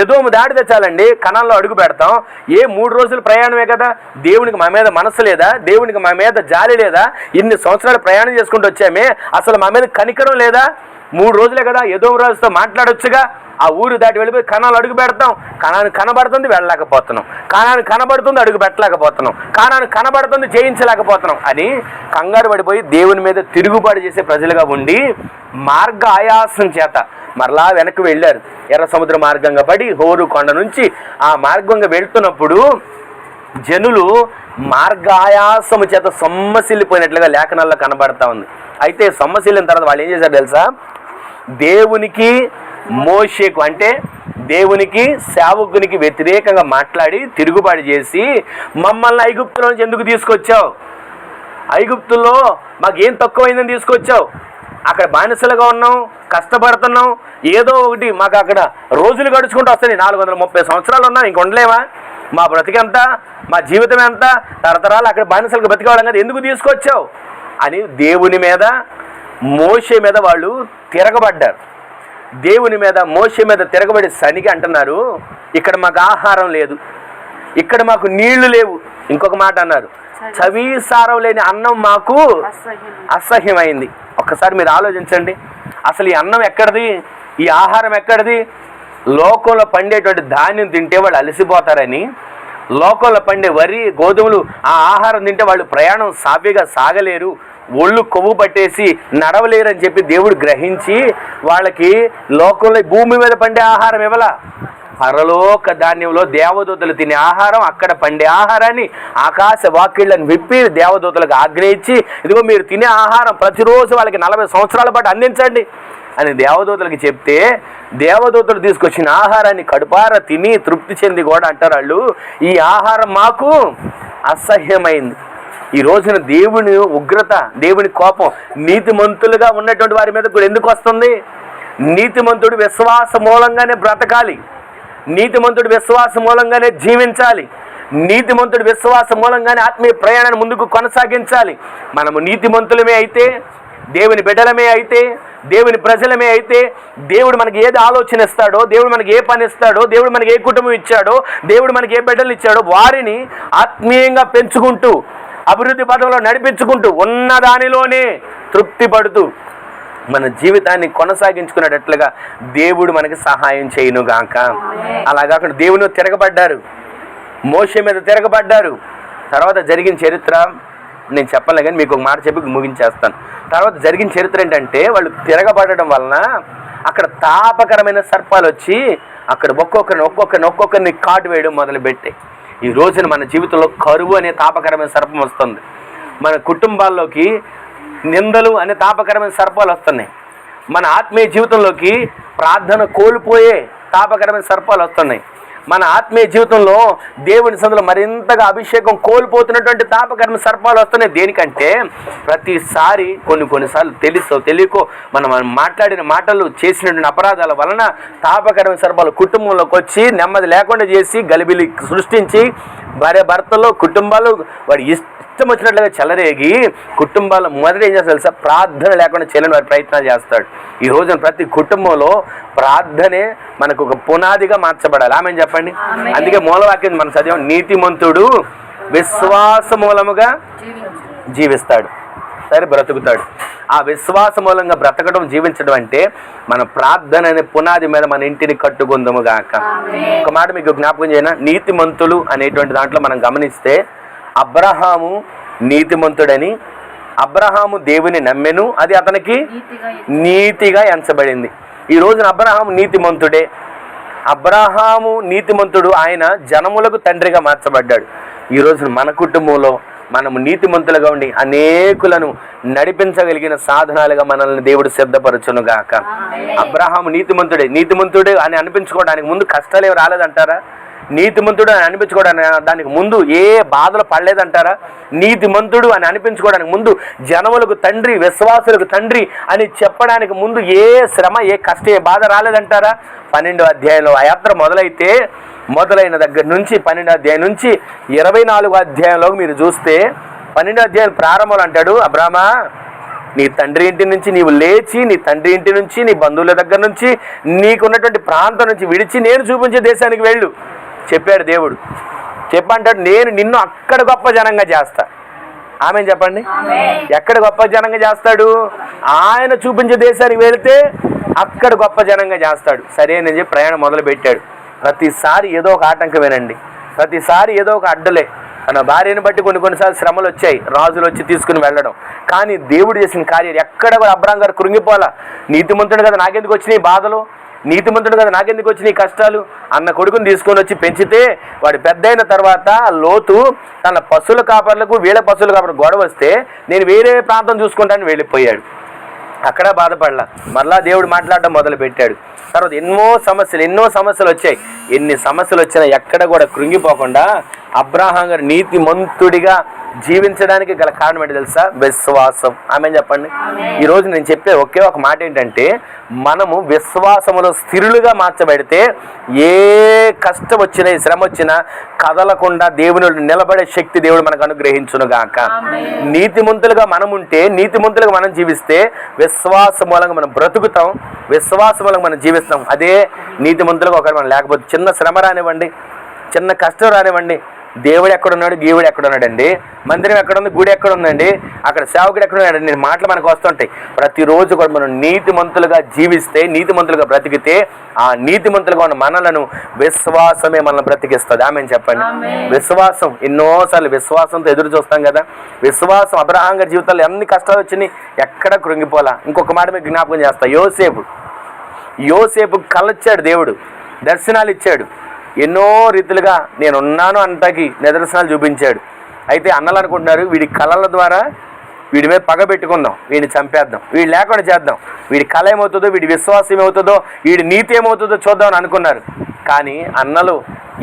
S1: ఎదోము దాటితే చాలండి కణాల్లో అడుగు పెడతాం. 3 రోజుల ప్రయాణమే కదా, దేవునికి మా మీద మనసు లేదా, దేవునికి మా మీద జాలి లేదా, ఇన్ని సంవత్సరాలు ప్రయాణం చేసుకుంటూ వచ్చామే, అసలు మా మీద కనికరం లేదా, 3 రోజులే కదా ఎదోము రాజుతో మాట్లాడొచ్చుగా, ఆ ఊరు దాటి వెళ్ళిపోయి కణాలు అడుగు పెడతాం, కణాన్ని కనబడుతుంది వెళ్ళలేకపోతున్నాం, కణాన్ని కనబడుతుంది అడుగు పెట్టలేకపోతున్నాం, కణాన్ని కనబడుతుంది జయించలేకపోతున్నాం అని కంగారు పడిపోయి దేవుని మీద తిరుగుబాటు చేసే ప్రజలుగా ఉండి మార్గ ఆయాసం చేత మరలా వెనక్కి వెళ్ళారు. ఎర్ర సముద్ర మార్గంగా పడి హోరు కొండ నుంచి ఆ మార్గంగా వెళ్తున్నప్పుడు జనులు మార్గ ఆయాసము చేత సొమ్మసిల్లిపోయినట్లుగా లేఖనాల్లో కనబడతా ఉంది. అయితే సొమ్మసిల్లిన తర్వాత వాళ్ళు ఏం చేశారు తెలుసా, దేవునికి మోషేకు అంటే దేవునికి సేవకునికి వ్యతిరేకంగా మాట్లాడి తిరుగుబాటు చేసి మమ్మల్ని ఐగుప్తులో నుంచి ఎందుకు తీసుకొచ్చావు, ఐగుప్తుల్లో మాకేం తక్కువైందని తీసుకొచ్చావు, అక్కడ బానిసలుగా ఉన్నాం, కష్టపడుతున్నాం, ఏదో ఒకటి మాకు అక్కడ రోజులు గడుచుకుంటూ వస్తాయి, 430 సంవత్సరాలు ఉన్నాం, ఇంక ఉండలేమా, మా బ్రతికెంత, మా జీవితం ఎంత, తరతరాలు అక్కడ బానిసలకు బ్రతికేవాళ్ళం కదా, ఎందుకు తీసుకొచ్చావు అని దేవుని మీద మోషే మీద వాళ్ళు తిరగబడ్డారు. దేవుని మీద మోషే మీద తిరగబడి సనిగి అంటున్నారు, ఇక్కడ మాకు ఆహారం లేదు, ఇక్కడ మాకు నీళ్లు లేవు, ఇంకొక మాట అన్నారు చవిసారం లేని అన్నం మాకు అసహ్యమైంది. ఒక్కసారి మీరు ఆలోచించండి, అసలు ఈ అన్నం ఎక్కడిది, ఈ ఆహారం ఎక్కడిది, లోకంలో పండేటువంటి ధాన్యం తింటే వాళ్ళు అలసిపోతారని, లోకంలో పండే వరి గోధుమలు ఆ ఆహారం తింటే వాళ్ళు ప్రయాణం సాఫీగా సాగలేరు, ఒళ్ళు కొవ్వు పట్టేసి నడవలేరు అని చెప్పి దేవుడు గ్రహించి వాళ్ళకి లోకంలో భూమి మీద పండే ఆహారం ఇవ్వాల, పరలోక ధాన్యంలో దేవదూతలు తినే ఆహారం, అక్కడ పండే ఆహారాన్ని ఆకాశ వాకిళ్లను విప్పి దేవదూతలకు ఆజ్ఞ ఇచ్చి, ఇదిగో మీరు తినే ఆహారం ప్రతిరోజు వాళ్ళకి 40 సంవత్సరాల పాటు అందించండి అని దేవదూతలకి చెప్తే, దేవదూతలు తీసుకొచ్చిన ఆహారాన్ని కడుపార తిని తృప్తి చెంది కూడా అంటారు వాళ్ళు, ఈ ఆహారం మాకు అసహ్యమైంది. ఈ రోజున దేవుని ఉగ్రత, దేవుని కోపం నీతిమంతులుగా ఉన్నటువంటి వారి మీద కూడా ఎందుకు వస్తుంది? నీతిమంతుడు విశ్వాస మూలంగానే బ్రతకాలి, నీతిమంతుడు విశ్వాస మూలంగానే జీవించాలి, నీతిమంతుడు విశ్వాస మూలంగానే ఆత్మీయ ప్రయాణాన్ని ముందుకు కొనసాగించాలి. మనము నీతిమంతులమే అయితే, దేవుని బిడ్డలమే అయితే, దేవుని ప్రజలమే అయితే, దేవుడు మనకి ఏది ఆలోచన ఇస్తాడో, దేవుడు మనకి ఏ పని ఇస్తాడో, దేవుడు మనకి ఏ కుటుంబం ఇచ్చాడో, దేవుడు మనకి ఏ బిడ్డలు ఇచ్చాడో వారిని ఆత్మీయంగా పెంచుకుంటూ, అభివృద్ధి పదంలో నడిపించుకుంటూ, ఉన్న దానిలోనే తృప్తి పడుతూ మన జీవితాన్ని కొనసాగించుకునేటట్లుగా దేవుడు మనకి సహాయం చేయునుగాక. అలాగాకుండా దేవుని తిరగబడ్డారు, మోషే మీద తిరగబడ్డారు. తర్వాత జరిగిన చరిత్ర నేను చెప్పలే కానీ మీకు ఒక మాట చెప్పి ముగించేస్తాను. తర్వాత జరిగిన చరిత్ర ఏంటంటే, వాళ్ళు తిరగబడడం వలన అక్కడ తాపకరమైన సర్పాలు వచ్చి అక్కడ ఒక్కొక్కరిని కాటు వేయడం మొదలుపెట్టాయి. ఈ రోజున మన జీవితంలో కరువు అనే తాపకరమైన సర్పం వస్తుంది, మన కుటుంబాల్లోకి నిందలు అనే తాపకరమైన సర్పాలు వస్తున్నాయి, మన ఆత్మీయ జీవితంలోకి ప్రార్థన కోల్పోయే తాపకరమైన సర్పాలు వస్తున్నాయి, మన ఆత్మీయ జీవితంలో దేవుని సందులో మరింతగా అభిషేకం కోల్పోతున్నటువంటి తాపకరమైన సర్పాలు వస్తున్నాయి. దేనికంటే ప్రతిసారి కొన్నిసార్లు తెలియకో మనం మాట్లాడిన మాటలు, చేసినటువంటి అపరాధాల వలన తాపకరమైన సర్పాలు కుటుంబంలోకి వచ్చి నెమ్మది లేకుండా చేసి గలిబిలి సృష్టించి భార్య భర్తలు కుటుంబాలు వాడి ఇష్టం వచ్చినట్లుగా చెలరేగి కుటుంబాలు మొదట ఏం చేస్తారు తెలుసా? ప్రార్థన లేకుండా చేయలేని వారి ప్రయత్నాలు చేస్తాడు. ఈ రోజున ప్రతి కుటుంబంలో ప్రార్థనే మనకు ఒక పునాదిగా మార్చబడాలి. ఆమె చెప్పండి. అందుకే మూలవాక్యం మనం చదివాం, నీతిమంతుడు విశ్వాస మూలముగా జీవిస్తాడు, సరే బ్రతుకుతాడు. ఆ విశ్వాస మూలంగా బ్రతకడం, జీవించడం అంటే మన ప్రార్థన అనే పునాది మీద మన ఇంటిని కట్టుకుందాము గాక. ఒక మాట మీకు జ్ఞాపకం చేయనా, నీతిమంతులు అనేటువంటి దాంట్లో మనం గమనిస్తే అబ్రహాము నీతిమంతుడని, అబ్రహాము దేవుని నమ్మెను, అది అతనికి నీతిగా ఎంచబడింది. ఈ రోజున అబ్రహాము నీతిమంతుడే, అబ్రహాము నీతిమంతుడు, ఆయన జనములకు తండ్రిగా మార్చబడ్డాడు. ఈ రోజున మన కుటుంబంలో మనము నీతిమంతులుగా ఉండి అనేకులను నడిపించగలిగిన సాధనాలుగా మనల్ని దేవుడు సిద్ధపరచునుగాక. అబ్రహాము నీతిమంతుడే అని అనిపించుకోవడానికి ముందు కష్టాలు ఏమి రాలేదంటారా? నీతిమంతుడు అని అనిపించుకోవడానికి ముందు ఏ బాధలు పడలేదంటారా? నీతిమంతుడు అని అనిపించుకోవడానికి ముందు జనములకు తండ్రి, విశ్వాసులకు తండ్రి అని చెప్పడానికి ముందు ఏ శ్రమ, ఏ కష్టం, ఏ బాధ రాలేదంటారా? 12వ అధ్యాయంలో ఆ యాత్ర మొదలైన దగ్గర నుంచి 12వ అధ్యాయం నుంచి 24వ అధ్యాయంలో మీరు చూస్తే 12వ అధ్యాయం ప్రారంభంలో అంటాడు, అబ్రామా నీ తండ్రి ఇంటి నుంచి నీవు లేచి, నీ తండ్రి ఇంటి నుంచి, నీ బంధువుల దగ్గర నుంచి, నీకున్నటువంటి ప్రాంతం నుంచి విడిచి నేను చూపించే దేశానికి వెళ్ళు చెప్పాడు దేవుడు. చెప్పంటాడు, నేను నిన్ను అక్కడ గొప్ప జనంగా చేస్తా. ఆమె చెప్పండి. ఎక్కడ గొప్ప జనంగా చేస్తాడు? ఆయన చూపించే దేశానికి వెళితే అక్కడ గొప్ప జనంగా చేస్తాడు. సరేనని చెప్పి ప్రయాణం మొదలు పెట్టాడు. ప్రతిసారి ఏదో ఒక ఆటంకమేనండి, ప్రతిసారి ఏదో ఒక అడ్డలే. తన భార్యను బట్టి కొన్నిసార్లు శ్రమలు వచ్చాయి, రాజులు వచ్చి తీసుకుని వెళ్ళడం. కానీ దేవుడు చేసిన కార్యాలు ఎక్కడ కూడా అబ్రాహాం గారు కృంగిపోలా. నీతిమంతుడు కదా నాకెందుకు వచ్చినాయి బాధలు, నీతిమంతుడు కదా నాకెందుకు వచ్చినాయి కష్టాలు అన్న కొడుకుని తీసుకొని వచ్చి పెంచితే వాడు పెద్ద అయిన తర్వాత లోతు తన పశువుల కాపర్లకు వీళ్ళ పశువుల కాపర్లకు గొడవ వస్తే నేను వేరే ప్రాంతం చూసుకుంటానని వెళ్ళిపోయాడు. అక్కడ బాధపడలా, మరలా దేవుడు మాట్లాడడం మొదలు పెట్టాడు. తర్వాత ఎన్నో సమస్యలు వచ్చాయి. ఎన్ని సమస్యలు వచ్చినా ఎక్కడ కూడా కృంగిపోకుండా అబ్రాహాం గారు నీతిమంతుడిగా జీవించడానికి గల కారణం ఏంటి తెలుసా? విశ్వాసం. ఆమె చెప్పండి. ఈరోజు నేను చెప్పే ఒకే ఒక మాట ఏంటంటే, మనము విశ్వాసములో స్థిరులుగా మార్చబడితే ఏ కష్టం వచ్చినా, ఏ శ్రమ వచ్చినా కదలకుండా దేవుని నిలబడే శక్తి దేవుడు మనకు అనుగ్రహించునుగాక. నీతిమంతులుగా మనం ఉంటే, నీతిమంతులుగా మనం జీవిస్తే విశ్వాస మూలంగా మనం బ్రతుకుతాం, విశ్వాస మూలంగా మనం జీవిస్తాం. అదే నీతిమంతులుగా ఒకటి మనం లేకపోతే చిన్న శ్రమ రానివ్వండి, చిన్న కష్టం రానివ్వండి, దేవుడు ఎక్కడున్నాడు, గీవుడు ఎక్కడున్నాడండి, మందిరం ఎక్కడుంది, గుడి ఎక్కడుందండి, అక్కడ సేవకుడు ఎక్కడున్నాడండి, మాటలు మనకు వస్తుంటాయి. ప్రతిరోజు కూడా మనం నీతిమంతులుగా జీవిస్తే, నీతిమంతులుగా బ్రతికితే ఆ నీతిమంతులుగా ఉన్న మనలను విశ్వాసమే మనల్ని బ్రతికిస్తుంది. ఆమె చెప్పండి. విశ్వాసం, ఎన్నోసార్లు విశ్వాసంతో ఎదురు చూస్తాం కదా. విశ్వాసం అబ్రహాం గారి జీవితాల్లో ఎన్ని కష్టాలు వచ్చినాయి, ఎక్కడ కృంగిపోలా. ఇంకొక మాట మీకు జ్ఞాపకం చేస్తా. యోసేపు కళ్ళొచ్చాడు దేవుడు. దర్శనాలు ఇచ్చాడు, ఎన్నో రీతులుగా నేనున్నాను అంతకి నిదర్శనాలు చూపించాడు. అయితే అన్నలు అనుకుంటున్నారు వీడి కళల ద్వారా వీడి మీద పగ పెట్టుకుందాం, వీడిని చంపేద్దాం, వీడు లేకుండా చేద్దాం, వీడి కళ ఏమవుతుందో, వీడి విశ్వాసం ఏమవుతుందో, వీడి నీతి ఏమవుతుందో చూద్దాం అని అనుకున్నారు. కానీ అన్నలు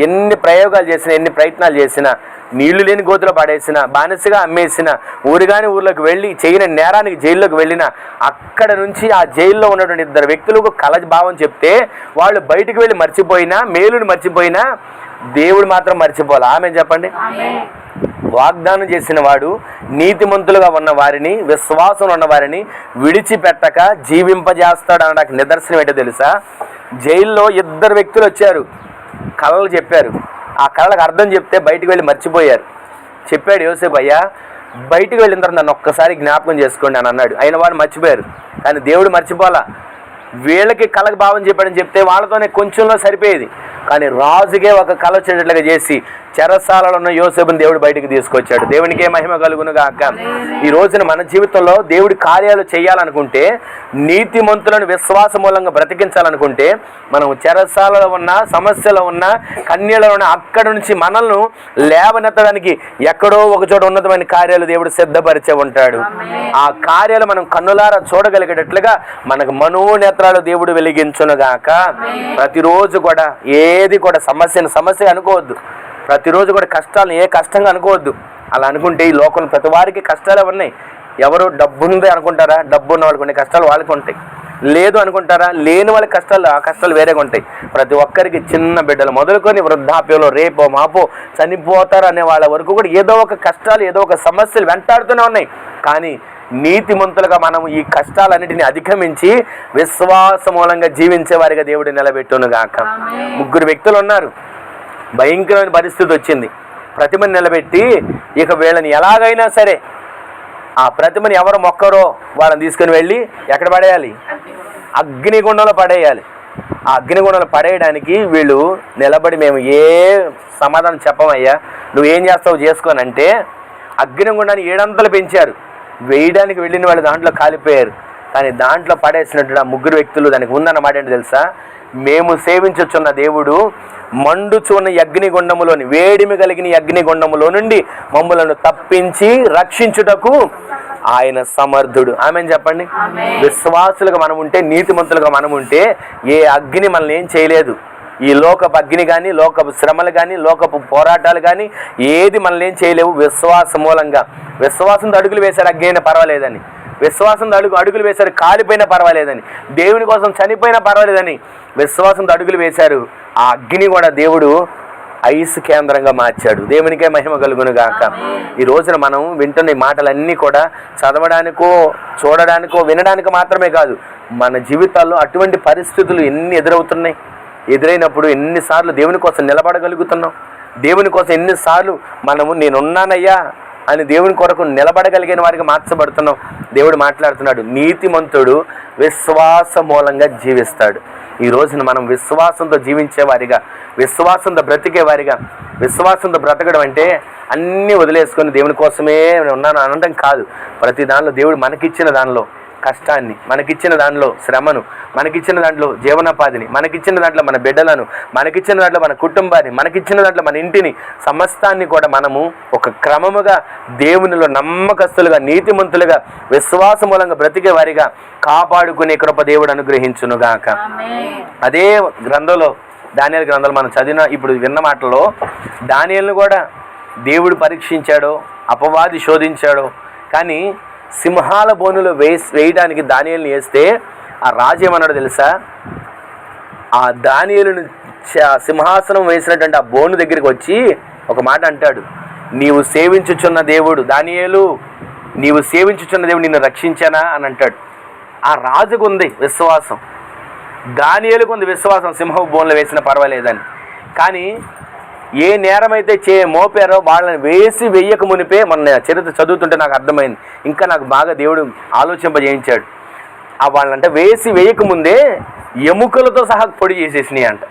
S1: ఎన్ని ప్రయోగాలు చేసినా, ఎన్ని ప్రయత్నాలు చేసినా, నీళ్లు లేని గోతులో పడేసిన, బానిసగా అమ్మేసిన, ఊరిగాని ఊర్లోకి వెళ్ళి చేయని నేరానికి జైల్లోకి వెళ్ళిన, అక్కడ నుంచి ఆ జైల్లో ఉన్నటువంటి 2 వ్యక్తులకు కళ భావం చెప్తే వాళ్ళు బయటికి వెళ్ళి మర్చిపోయినా, మేలుని మర్చిపోయినా దేవుడు మాత్రం మర్చిపోవాలి. ఆమె చెప్పండి. వాగ్దానం చేసిన వాడు నీతిమంతులుగా ఉన్న వారిని, విశ్వాసం ఉన్న వారిని విడిచిపెట్టక జీవింపజేస్తాడు అనడానికి నిదర్శనం ఏంటో తెలుసా? జైల్లో 2 వ్యక్తులు వచ్చారు, కళలు చెప్పారు. ఆ కళలకు అర్థం చెప్తే బయటికి వెళ్ళి మర్చిపోయారు. చెప్పాడు యోసేపు, అయ్యా బయటికి వెళ్ళిన తర్వాత నన్ను ఒక్కసారి జ్ఞాపకం చేసుకోండి అని అన్నాడు. అయిన వాడు మర్చిపోయారు. కానీ దేవుడు మర్చిపోలా. వీళ్ళకి కళకు భావం చెప్పాడని చెప్తే వాళ్ళతోనే కొంచెంలో సరిపోయేది. కానీ రాజుకే ఒక కళ వచ్చేటట్లుగా చేసి చెరసాలలో ఉన్న యోసేపుని దేవుడు బయటికి తీసుకొచ్చాడు. దేవునికే మహిమ కలుగును గాక. ఈ రోజున మన జీవితంలో దేవుడి కార్యాలు చేయాలనుకుంటే, నీతిమంతులను విశ్వాస మూలంగా బ్రతికించాలనుకుంటే, మనం చెరసాలలో ఉన్న, సమస్యలో ఉన్న, కన్యలో ఉన్న, అక్కడ నుంచి మనల్ని లేవనెత్తడానికి ఎక్కడో ఒక చోట ఉన్నతమైన కార్యాలు దేవుడు సిద్ధపరిచే ఉంటాడు. ఆ కార్యాలు మనం కన్నులారా చూడగలిగేటట్లుగా మనకు మనోనేత్రాలు దేవుడు వెలిగించునుగాక. ప్రతిరోజు కూడా ఏది కూడా సమస్య అనుకోవద్దు. ప్రతిరోజు కూడా కష్టాలను ఏ కష్టంగా అనుకోవద్దు. అలా అనుకుంటే ఈ లోకంలో ప్రతి వారికి కష్టాలే ఉన్నాయి. ఎవరు డబ్బుంది అనుకుంటారా? డబ్బు ఉన్న వాళ్ళకి కొన్ని కష్టాలు వాళ్ళకి ఉంటాయి. లేదు అనుకుంటారా? లేని వాళ్ళకి కష్టాలు, ఆ కష్టాలు వేరేగా ఉంటాయి. ప్రతి ఒక్కరికి చిన్న బిడ్డలు మొదలుకొని వృద్ధాప్యంలో రేపో మాపో చనిపోతారు అనే వాళ్ళ వరకు కూడా ఏదో ఒక కష్టాలు, ఏదో ఒక సమస్యలు వెంటాడుతూనే ఉన్నాయి. కానీ నీతిమంతులుగా మనం ఈ కష్టాలన్నిటిని అధిగమించి విశ్వాస మూలంగా జీవించే వారిగా దేవుడు నిలబెట్టును గాక. 3 వ్యక్తులు ఉన్నారు. భయంకరమైన పరిస్థితి వచ్చింది. ప్రతిమని నిలబెట్టి ఇక వీళ్ళని ఎలాగైనా సరే ఆ ప్రతిమని ఎవరు మొక్కరో వాళ్ళని తీసుకుని వెళ్ళి ఎక్కడ పడేయాలి? అగ్నిగుండంలో పడేయాలి. ఆ అగ్నిగుండంలో పడేయడానికి వీళ్ళు నిలబడి మేము ఏ సమాధానం చెప్పమయ్యా, నువ్వేం చేస్తావు చేసుకోనంటే అగ్నిగుండాన్ని 7 అంతలు పెంచారు. వేయడానికి వెళ్ళిన వాళ్ళు దాంట్లో కాలిపోయారు. కానీ దాంట్లో పడేసినట్టు ఆ 3 వ్యక్తులు దానికి ఉందన్న మాట ఏంటి తెలుసా? మేము సేవించుచున్న దేవుడు మండుచున్న అగ్నిగుండములోని, వేడిమి కలిగిన అగ్నిగుండములో నుండి మమ్మలను తప్పించి రక్షించుటకు ఆయన సమర్థుడు. ఆమెను చెప్పండి. విశ్వాసులుగా మనం ఉంటే, నీతిమంతులుగా మనం ఉంటే ఏ అగ్ని మనల్ని ఏం చేయలేదు. ఈ లోకపు అగ్ని కానీ, లోకపు శ్రమలు కానీ, లోకపు పోరాటాలు కానీ ఏది మనల్ని ఏం చేయలేవు. విశ్వాస మూలంగా, విశ్వాసంతో అడుగులు వేశారు అగ్ని అయినా పర్వాలేదని, విశ్వాసంతో అడుగులు వేశారు కాలిపోయినా పర్వాలేదని, దేవుని కోసం చనిపోయినా పర్వాలేదని విశ్వాసంతో అడుగులు వేశారు. ఆ అగ్ని కూడా దేవుడు ఐస్ కేంద్రంగా మార్చాడు. దేవునికే మహిమ కలుగును గాక. ఈ రోజున మనం వింటున్న ఈ మాటలన్నీ కూడా చదవడానికో, చూడడానికో, వినడానికి మాత్రమే కాదు, మన జీవితాల్లో అటువంటి పరిస్థితులు ఎన్ని ఎదురవుతున్నాయి. ఎదురైనప్పుడు ఎన్నిసార్లు దేవుని కోసం నిలబడగలుగుతున్నాం? దేవుని కోసం ఎన్నిసార్లు మనము నేనున్నానయ్యా అని దేవుని కొరకు నిలబడగలిగిన వారికి మార్చబడుతున్నాం. దేవుడు మాట్లాడుతున్నాడు, నీతిమంతుడు విశ్వాస మూలంగా జీవిస్తాడు. ఈ రోజున మనం విశ్వాసంతో జీవించేవారిగా, విశ్వాసంతో బ్రతికేవారిగా, విశ్వాసంతో బ్రతకడం అంటే అన్నీ వదిలేసుకొని దేవుని కోసమే ఉన్నాను అనడం కాదు. ప్రతి దానిలో దేవుడు మనకిచ్చిన దానిలో కష్టాన్ని, మనకిచ్చిన దాంట్లో శ్రమను, మనకిచ్చిన దాంట్లో జీవనోపాధిని, మనకిచ్చిన దాంట్లో మన బిడ్డలను, మనకిచ్చిన దాంట్లో మన కుటుంబాన్ని, మనకిచ్చిన దాంట్లో మన ఇంటిని, సమస్తాన్ని కూడా మనము ఒక క్రమముగా దేవునిలో నమ్మకస్తులుగా, నీతిమంతులుగా, విశ్వాస మూలంగా బ్రతికే వారిగా కాపాడుకునే కృప దేవుడు అనుగ్రహించునుగాక. అదే గ్రంథంలో, దానియేలు గ్రంథంలో మనం చదివిన ఇప్పుడు విన్న మాటల్లో దానియేలును కూడా దేవుడు పరీక్షించాడో, అపవాది శోధించాడో. కానీ సింహాల బోనులో వేయడానికి దానియేలుని వేస్తే ఆ రాజు ఏమన్నాడు తెలుసా? ఆ దానియేలుని సింహాసనం వేసినటువంటి ఆ బోను దగ్గరికి వచ్చి ఒక మాట అంటాడు, నీవు సేవించుచున్న దేవుడు, దానియేలు నీవు సేవించుచున్న దేవుడు నిన్ను రక్షించానా అని అంటాడు. ఆ రాజుకు ఉంది విశ్వాసం, దానియేలుకు ఉంది విశ్వాసం, సింహపు బోన్లో వేసినా పర్వాలేదని. కానీ ఏ నేరమైతే మోపారో వాళ్ళని వెయ్యక మునిపే, మన చరిత్ర చదువుతుంటే నాకు అర్థమైంది, ఇంకా నాకు బాగా దేవుడు ఆలోచింపజేయించాడు. ఆ వాళ్ళంటే వేయక ముందే ఎముకలతో సహా పొడి చేసేసినాయి అంట.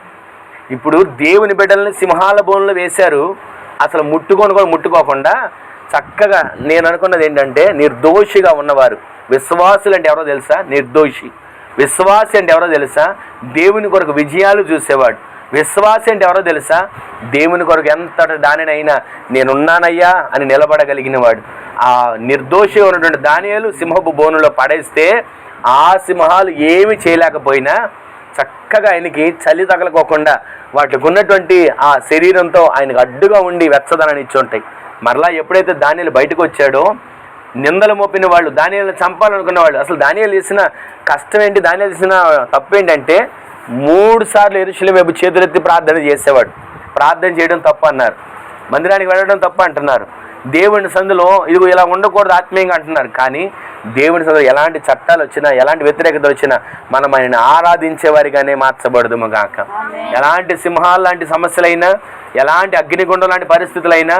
S1: ఇప్పుడు దేవుని బిడ్డల్ని సింహాల బోన్లో వేశారు, అసలు ముట్టుకోకుండా చక్కగా. నేను అనుకున్నది ఏంటంటే, నిర్దోషిగా ఉన్నవారు, విశ్వాసులు అంటే ఎవరో తెలుసా? నిర్దోషి. విశ్వాసి అంటే ఎవరో తెలుసా? దేవుని కొరకు విజయాలు చూసేవాడు, విశ్వాసి అంటే ఎవరో తెలుసా? దేవుని కొరకు ఎంతటి దానినైనా నేనున్నానయ్యా అని నిలబడగలిగిన వాడు. ఆ నిర్దోషి ఉన్నటువంటి దానియేలు సింహపు బోనులో పడేస్తే ఆ సింహాలు ఏమి చేయలేకపోయినా చక్కగా ఆయనకి చలి తగలకోకుండా వాటికి ఉన్నటువంటి ఆ శరీరంతో ఆయనకు అడ్డుగా ఉండి వెచ్చదనాన్ని ఇచ్చి ఉంటాయి. మరలా ఎప్పుడైతే దానియేలు బయటకు వచ్చాడో, నిందలు మోపిన వాళ్ళు, దానియేలుని చంపాలనుకున్న వాళ్ళు, అసలు దానియేలు చేసిన కష్టం ఏంటి, దానియేలు చేసిన తప్పు ఏంటంటే 3 సార్లు యెరూషలేము వైపు చేతులెత్తి ప్రార్థన చేసేవాడు. ప్రార్థన చేయడం తప్పు అన్నారు, మందిరానికి వెళ్ళడం తప్పు అంటున్నారు, దేవుని సందులో ఇదిగో ఇలా ఉండకూడదు ఆత్మీయంగా అంటున్నారు. కానీ దేవుని సందులో ఎలాంటి చట్టాలు వచ్చినా, ఎలాంటి వ్యతిరేకత వచ్చినా మనం ఆయనని ఆరాధించే వారిగానే మార్చబడదుము గాక. ఎలాంటి సింహాలు లాంటి సమస్యలైనా, ఎలాంటి అగ్నిగుండం లాంటి పరిస్థితులైనా,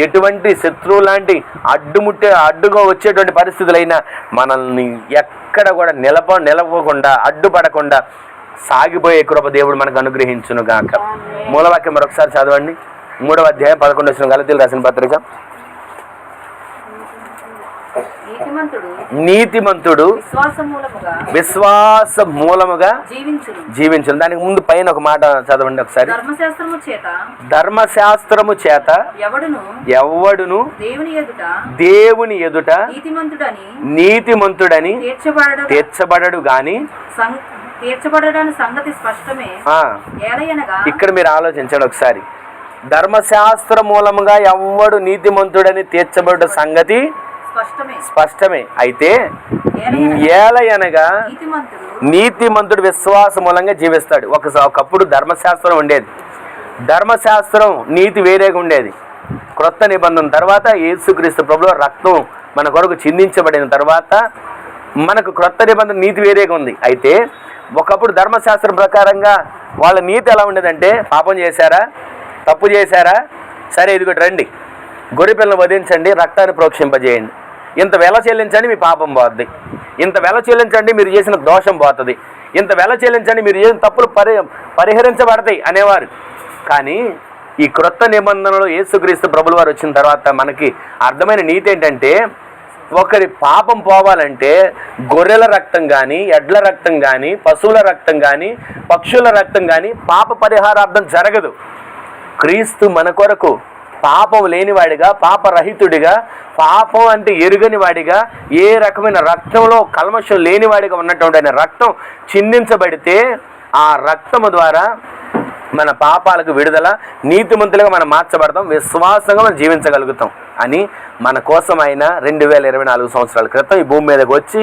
S1: ఎటువంటి శత్రువు లాంటి అడ్డుగా వచ్చేటువంటి పరిస్థితులైనా మనల్ని ఎక్కడ కూడా నిలవకుండా అడ్డుపడకుండా సాగిపోయే కృప దేవుడు మనకు అనుగ్రహించును గాక. మూలవాక్యం మరొకసారి చదవండి. 3వ అధ్యాయం 11వ వచనం, గలతీయులకు రాసిన పత్రిక. నీతిమంతుడు విశ్వాస మూలముగా జీవించును. దానికి ముందు పైన ఒక మాట చదవండి ఒకసారి. ధర్మశాస్త్రము చేత ఎవడును దేవుని ఎదుట నీతిమంతుడని తీర్చబడడు గాని. ఇక్కడ మీరు ఆలోచించండి ఒకసారి. ధర్మశాస్త్ర మూలముగా ఎవడు నీతిమంతుడని తీర్చబడ్డ సంగతి స్పష్టమే. అయితే ఏలయనగా నీతిమంతుడు విశ్వాస మూలంగా జీవిస్తాడు. ఒకప్పుడు ధర్మశాస్త్రం ఉండేది, ధర్మశాస్త్రం నీతి వేరేగా ఉండేది. క్రొత్త నిబంధన తర్వాత యేసుక్రీస్తు ప్రభువు రక్తం మన కొరకు చిందించబడిన తర్వాత మనకు క్రొత్త నిబంధన నీతి వేరేగా ఉంది. అయితే ఒకప్పుడు ధర్మశాస్త్రం ప్రకారంగా వాళ్ళ నీతి ఎలా ఉండేదంటే, పాపం చేశారా, తప్పు చేశారా, సరే ఇదిగోటి రండి, గొర్రెపిల్లను వధించండి, రక్తాన్ని ప్రోక్షింపజేయండి, ఇంత వెల చెల్లించండి మీ పాపం పోతుంది, ఇంత వెల చెల్లించండి మీరు చేసిన దోషం పోతుంది, ఇంత వెల చెల్లించండి మీరు చేసిన తప్పులు పరిహరించబడతాయి అనేవారు. కానీ ఈ క్రొత్త నిబంధనలో యేసుక్రీస్తు ప్రభుల వారు వచ్చిన తర్వాత మనకి అర్థమైన నీతి ఏంటంటే, ఒకరి పాపం పోవాలంటే గొర్రెల రక్తం కానీ, ఎడ్ల రక్తం కానీ, పశువుల రక్తం కానీ, పక్షుల రక్తం కానీ పాప పరిహారార్థం జరగదు. క్రీస్తు మన కొరకు పాపం లేనివాడిగా, పాపరహితుడిగా, పాపం అంటే ఎరుగని వాడిగా, ఏ రకమైన రక్తంలో కల్మషం లేనివాడిగా ఉన్నటువంటి ఆయన రక్తం చిందించబడితే ఆ రక్తము ద్వారా మన పాపాలకు విడుదల, నీతిమంతులుగా మనం మార్చబడతాం, విశ్వాసంగా మనం జీవించగలుగుతాం అని మన కోసం ఆయన 2024 సంవత్సరాల క్రితం ఈ భూమి మీదకి వచ్చి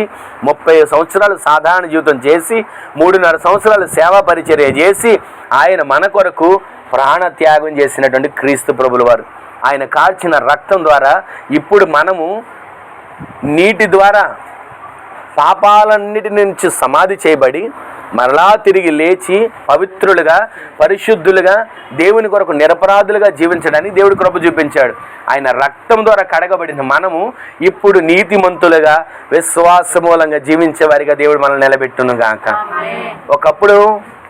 S1: 30 సంవత్సరాలు సాధారణ జీవితం చేసి 3.5 సంవత్సరాలు సేవా పరిచర్య చేసి ఆయన మన కొరకు ప్రాణత్యాగం చేసినటువంటి క్రీస్తు ప్రభుల వారు. ఆయన కార్చిన రక్తం ద్వారా ఇప్పుడు మనము నీటి ద్వారా పాపాలన్నిటి నుంచి సమాధి చేయబడి మరలా తిరిగి లేచి పవిత్రులుగా, పరిశుద్ధులుగా, దేవుని కొరకు నిరపరాధులుగా జీవించడానికి దేవుడు కృప చూపించాడు. ఆయన రక్తం ద్వారా కడగబడిన మనము ఇప్పుడు నీతిమంతులుగా, విశ్వాస మూలంగా జీవించే వారిగా దేవుడు మనల్ని నిలబెట్టును గాక. ఒకప్పుడు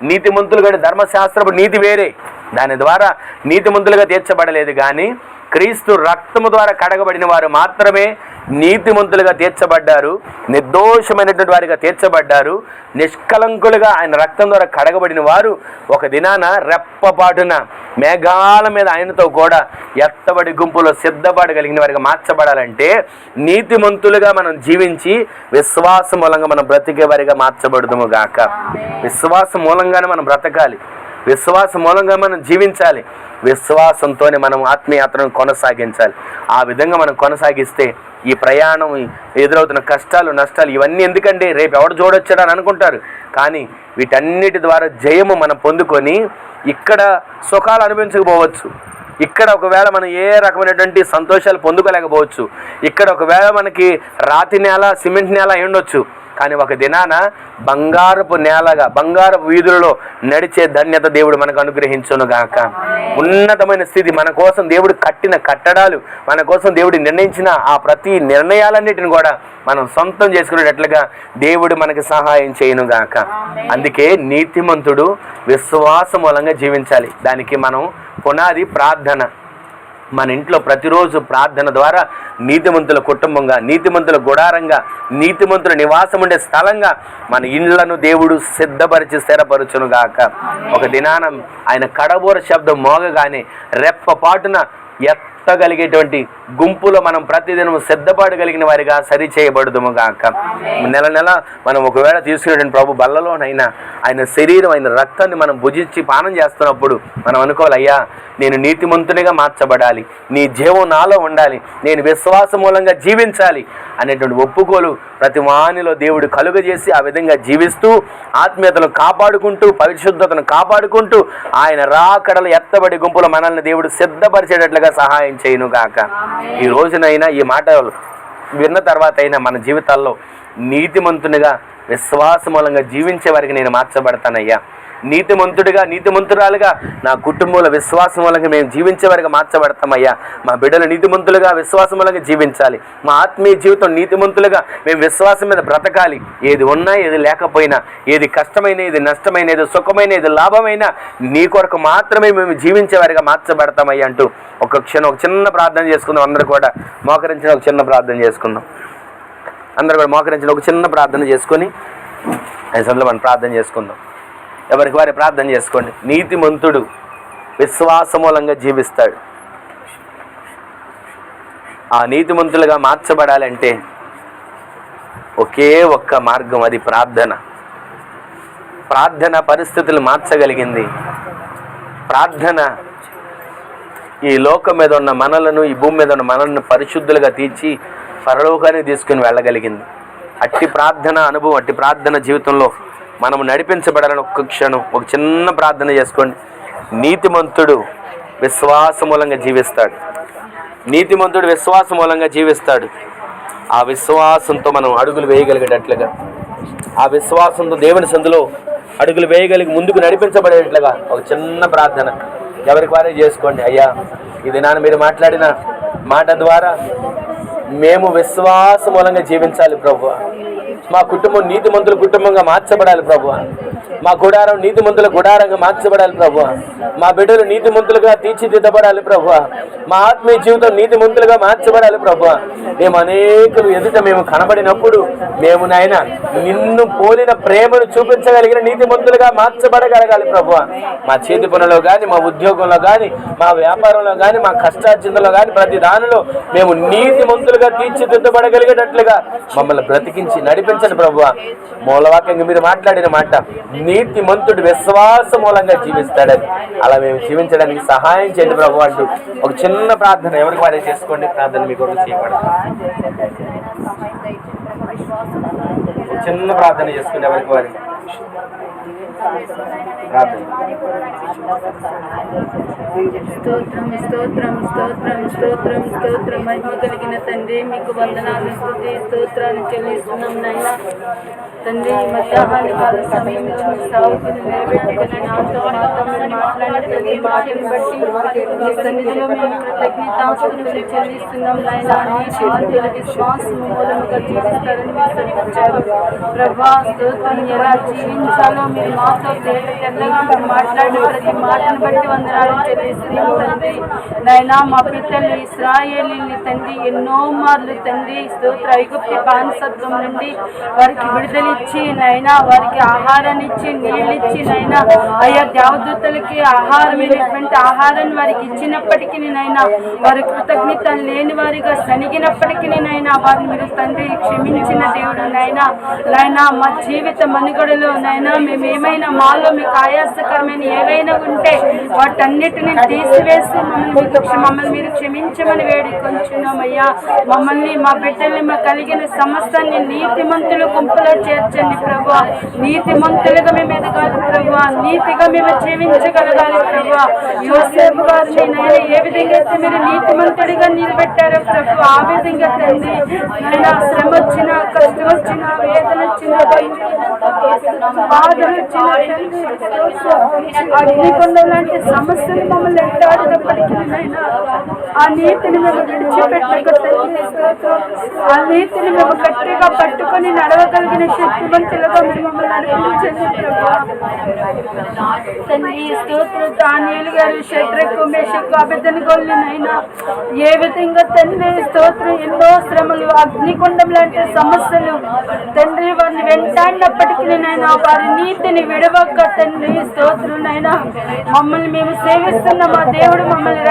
S1: నీతిమంతులుగా ధర్మశాస్త్రపు నీతి వేరే, దాని ద్వారా నీతిమంతులుగా తీర్చబడలేదు. కానీ క్రీస్తు రక్తము ద్వారా కడగబడిన వారు మాత్రమే నీతిమంతులుగా తీర్చబడ్డారు, నిర్దోషమైనటువంటి వారిగా తీర్చబడ్డారు. నిష్కలంకులుగా ఆయన రక్తం ద్వారా కడగబడిన వారు ఒక దినాన రెప్పపాటున మేఘాల మీద ఆయనతో కూడా ఎత్తబడి గుంపులో సిద్ధపడగలిగిన వారిగా మార్చబడాలంటే నీతిమంతులుగా మనం జీవించి విశ్వాస మూలంగా మనం బ్రతికే వారిగా మార్చబడుదుము గాక. విశ్వాస మూలంగానే మనం బ్రతకాలి, విశ్వాస మూలంగా మనం జీవించాలి, విశ్వాసంతోనే మనం ఆత్మీయాత్రను కొనసాగించాలి. ఆ విధంగా మనం కొనసాగిస్తే ఈ ప్రయాణం, ఎదురవుతున్న కష్టాలు, నష్టాలు ఇవన్నీ ఎందుకంటే రేపు ఎవడు చూడొచ్చాడు అని అనుకుంటారు. కానీ వీటన్నిటి ద్వారా జయము మనం పొందుకొని ఇక్కడ సుఖాలు అనుభవించకపోవచ్చు, ఇక్కడ ఒకవేళ మనం ఏ రకమైనటువంటి సంతోషాలు పొందుకోలేకపోవచ్చు, ఇక్కడ ఒకవేళ మనకి రాతి నేల, సిమెంట్ నేల అయి ఉండొచ్చు. కానీ ఒక దినాన బంగారపు నేలగా, బంగారపు వీధులలో నడిచే ధన్యత దేవుడు మనకు అనుగ్రహించును గాక. ఉన్నతమైన స్థితి మన కోసం దేవుడు కట్టిన కట్టడాలు, మన కోసం దేవుడు నిర్ణయించిన ఆ ప్రతి నిర్ణయాలన్నిటిని కూడా మనం సొంతం చేసుకునేటట్లుగా దేవుడు మనకి సహాయం చేయను గాక. అందుకే నీతిమంతుడు విశ్వాస మూలంగా జీవించాలి. దానికి మనం పునాది ప్రార్థన. మన ఇంట్లో ప్రతిరోజు ప్రార్థన ద్వారా నీతిమంతుల కుటుంబంగా, నీతిమంతుల గుడారంగా, నీతిమంతుల నివాసం ఉండే స్థలంగా మన ఇండ్లను దేవుడు సిద్ధపరిచి స్థిరపరచునుగాక. ఒక దినాన ఆయన కడబోర శబ్దం మోగగానే రెప్పపాటున ఎత్తగలిగేటువంటి గుంపులో మనం ప్రతిదినం సిద్ధపడగలిగిన వారిగా సరిచేయబడుదుము గాక. నెల నెల మనం ఒకవేళ తీసుకునేటువంటి ప్రభు బల్లలోనైనా ఆయన శరీరం, ఆయన రక్తాన్ని మనం భుజించి పానం చేస్తున్నప్పుడు మనం అనుకోవాలి, అయ్యా నేను నీతిమంతునిగా మార్చబడాలి, నీ జీవం నాలో ఉండాలి, నేను విశ్వాస మూలంగా జీవించాలి అనేటువంటి ఒప్పుకోలు ప్రతి వానిలో దేవుడు కలుగజేసి ఆ విధంగా జీవిస్తూ ఆత్మీయతను కాపాడుకుంటూ, పరిశుద్ధతను కాపాడుకుంటూ ఆయన రాకడలు ఎత్తబడి గుంపులో మనల్ని దేవుడు సిద్ధపరిచేటట్లుగా సహాయం చేయును గాక. ఈ రోజునైనా ఈ మాట విన్న తర్వాత అయినా మన జీవితాల్లో నీతిమంతునిగా, విశ్వాస మూలంగా జీవించే వారికి నేను మార్చబడతానయ్యా. నీతిమంతుడిగా, నీతిమంతురాలుగా నా కుటుంబంలో విశ్వాసం మూలంగా మేము జీవించే వారికి మార్చబడతామయ్యా. మా బిడ్డలు నీతిమంతులుగా, విశ్వాసం మూలంగా జీవించాలి. మా ఆత్మీయ జీవితం నీతిమంతులుగా మేము విశ్వాసం మీద బ్రతకాలి. ఏది ఉన్నా, ఏది లేకపోయినా, ఏది కష్టమైన, ఏది నష్టమైన, ఏది సుఖమైన, ఏది లాభమైనా నీ కొరకు మాత్రమే మేము జీవించే వారిగా మార్చబడతామయ్యా అంటూ ఒక క్షణం ఒక చిన్న ప్రార్థన చేసుకుందాం. అందరూ కూడా మోకరించిన ఒక చిన్న ప్రార్థన చేసుకుందాం. అందరూ కూడా మోకరించిన ఒక చిన్న ప్రార్థన చేసుకొని అసలు మనం ప్రార్థన చేసుకుందాం. ఎవరికి వారి ప్రార్థన చేసుకోండి. నీతిమంతుడు విశ్వాస మూలంగా జీవిస్తాడు. ఆ నీతిమంతులుగా మార్చబడాలంటే ఒకే ఒక్క మార్గం, అది ప్రార్థన. ప్రార్థన పరిస్థితులు మార్చగలిగింది. ప్రార్థన ఈ లోకం మీద ఉన్న మనలను, ఈ భూమి మీద ఉన్న మనలను పరిశుద్ధులుగా తీర్చి పరలోకానికి తీసుకుని వెళ్ళగలిగింది. అట్టి ప్రార్థన అనుభవం, అట్టి ప్రార్థన జీవితంలో మనము నడిపించబడాలని ఒక్క క్షణం ఒక చిన్న ప్రార్థన చేసుకోండి. నీతిమంతుడు విశ్వాస మూలంగా జీవిస్తాడు. నీతిమంతుడు విశ్వాస మూలంగా జీవిస్తాడు. ఆ విశ్వాసంతో మనం అడుగులు వేయగలిగేటట్లుగా, ఆ విశ్వాసంతో దేవుని సందులో అడుగులు వేయగలిగి ముందుకు నడిపించబడేటట్లుగా ఒక చిన్న ప్రార్థన ఎవరికి వారే చేసుకోండి. అయ్యా, ఈ దినాన మీరు మాట్లాడిన మాట ద్వారా మేము విశ్వాస మూలంగా జీవించాలి ప్రభువా. మా కుటుంబం నీతిమంతుల కుటుంబంగా మార్చబడాలి ప్రభువా. మా గుడారం నీతిమంతుల గుడారంగా మార్చబడాలి ప్రభువా. మా బిడ్డలు నీతిమంతులుగా తీర్చిదిద్దబడాలి ప్రభువా. మా ఆత్మీయ జీవితం నీతిమంతులుగా మార్చబడాలి ప్రభువా. మేము అనేకులు ఎదుట మేము కనబడినప్పుడు మేము నాయన నిన్ను పోలిన ప్రేమను చూపించగలిగిన నీతిమంతులుగా మార్చబడగలగాలి ప్రభువా. మా చేతి పనులో కానీ, మా ఉద్యోగంలో కానీ, మా వ్యాపారంలో కానీ, మా కష్టార్జితంలో కానీ ప్రతి దానిలో మేము నీతిమంతులుగా తీర్చిదిద్దబడగలిగేటట్లుగా మమ్మల్ని బ్రతికించి నడిపించండి ప్రభువా. మూలవాక్యంగా మీరు మాట్లాడిన మాట, నీతిమంతుడు విశ్వాస మూలంగా జీవిస్తాడని, అలా మేము జీవించడానికి సహాయం చేయండి ప్రభు అంటూ ఒక చిన్న ప్రార్థన ఎవరికి వారే చేసుకోండి. ప్రార్థన మీకు చేయబడదు. చిన్న ప్రార్థన చేసుకోండి ఎవరికి వారి ప్రార్థన.
S2: స్తోత్రం స్తోత్రం స్తోత్రం స్తోత్రం స్తోత్రం. మహిమ కలిగిన తండ్రి, మీకు వందనాలు, స్తుతి, స్తోత్రాలు చెల్లిస్తున్నాం నాయన. తండ్రి, మధ్యాహ్న కాల సమయంలో మీ సావుకుని నిలబెట్టుకుని నాతో మాట్లాడిన ప్రతి మాటను బట్టి మీ సన్నిధిలో మేము కృతజ్ఞతాస్తుతులు చెల్లిస్తున్నాం నాయన. నీతిమంతుల విశ్వాసం మూలముగా జీవిస్తారని మీరు సెలవిచ్చారు ప్రభా. స్తోత్రం. ఎలా జీవించాలో మీరు మాతో తెల్లగా మాట్లాడిన ప్రతి మాటను బట్టి వందనాలు చెల్లిస్తున్నాం తండ్రి. నాయనా, మా పిల్లలు ఇశ్రాయేలీయుల్ని తండ్రి ఎన్నో మార్లు తండ్రి స్తోత్ర ఐగుప్తు బానిసత్వం నుండి వారికి విడుదలిచ్చి నాయనా, వారికి ఆహారాన్ని ఇచ్చి నీళ్ళిచ్చి నాయనా, అయ్యా దేవదూతలకి ఆహారమైనటువంటి ఆహారాన్ని వారికి ఇచ్చినప్పటికీ నాయనా, వారి కృతజ్ఞత లేని వారిగా సనిగినప్పటికీ నాయనా, వారిని మీరు తండ్రి క్షమించిన దేవుడు నాయనా. నాయనా, మా జీవిత మనుగడలో నాయనా మేమేమైనా మాలో మీకు ఆయాసకరమైన ఏవైనా ఉంటే వాటన్నిటిని తీసివేసి మమ్మల్ని మీరు క్షమించమని వేడుకొంచున్నామయ్యా. మమ్మల్ని, మా బిడ్డల్ని, మా కలిగిన సమస్తాన్ని నీతిమంతుల గుంపులో చేర్చండి ప్రభువా. నీతిమంతులుగా మేము ఎదగాలి ప్రభువా. నీతిగా మేము జీవించగలగాలి ప్రభువా. యోసేపు గారిని నాయన ఏ విధంగా అయితే మీరు నీతిమంతుడిగా నిలబెట్టారో ప్రభు, ఆ విధంగా తండ్రి నాయన శ్రమ వచ్చినా, కష్టం వచ్చినా, వేదన వచ్చినా, బాధలు వచ్చినా అగ్నికొండం లాంటి సమస్యలు మమ్మల్ని ఎంటాడినప్పటికీ నైనా ఆ నీతిని మేము విడిచిపెట్టక తండ్రి స్తోత్రం. ఆ నీతిని మేము గట్టిగా పట్టుకొని నడవగలిగిన శక్తివంతులుగా మీరు మమ్మల్ని నడిపించండి ప్రభా. తండ్రి స్తోత్రం. దానియేలు గారు షడ్రకు మేషకు అబెద్నెగోలనైనా ఏ విధంగా తండ్రి స్తోత్రం ఎన్నో శ్రమలు అగ్నికొండం లాంటి సమస్యలు తండ్రి వారిని వెంటాడినప్పటికీ నైనా వారి నీతిని విడవక తండ్రి స్తోత్రం నైనా మమ్మల్ని మేము సేవిస్తున్న మా దేవుడు మమ్మల్ని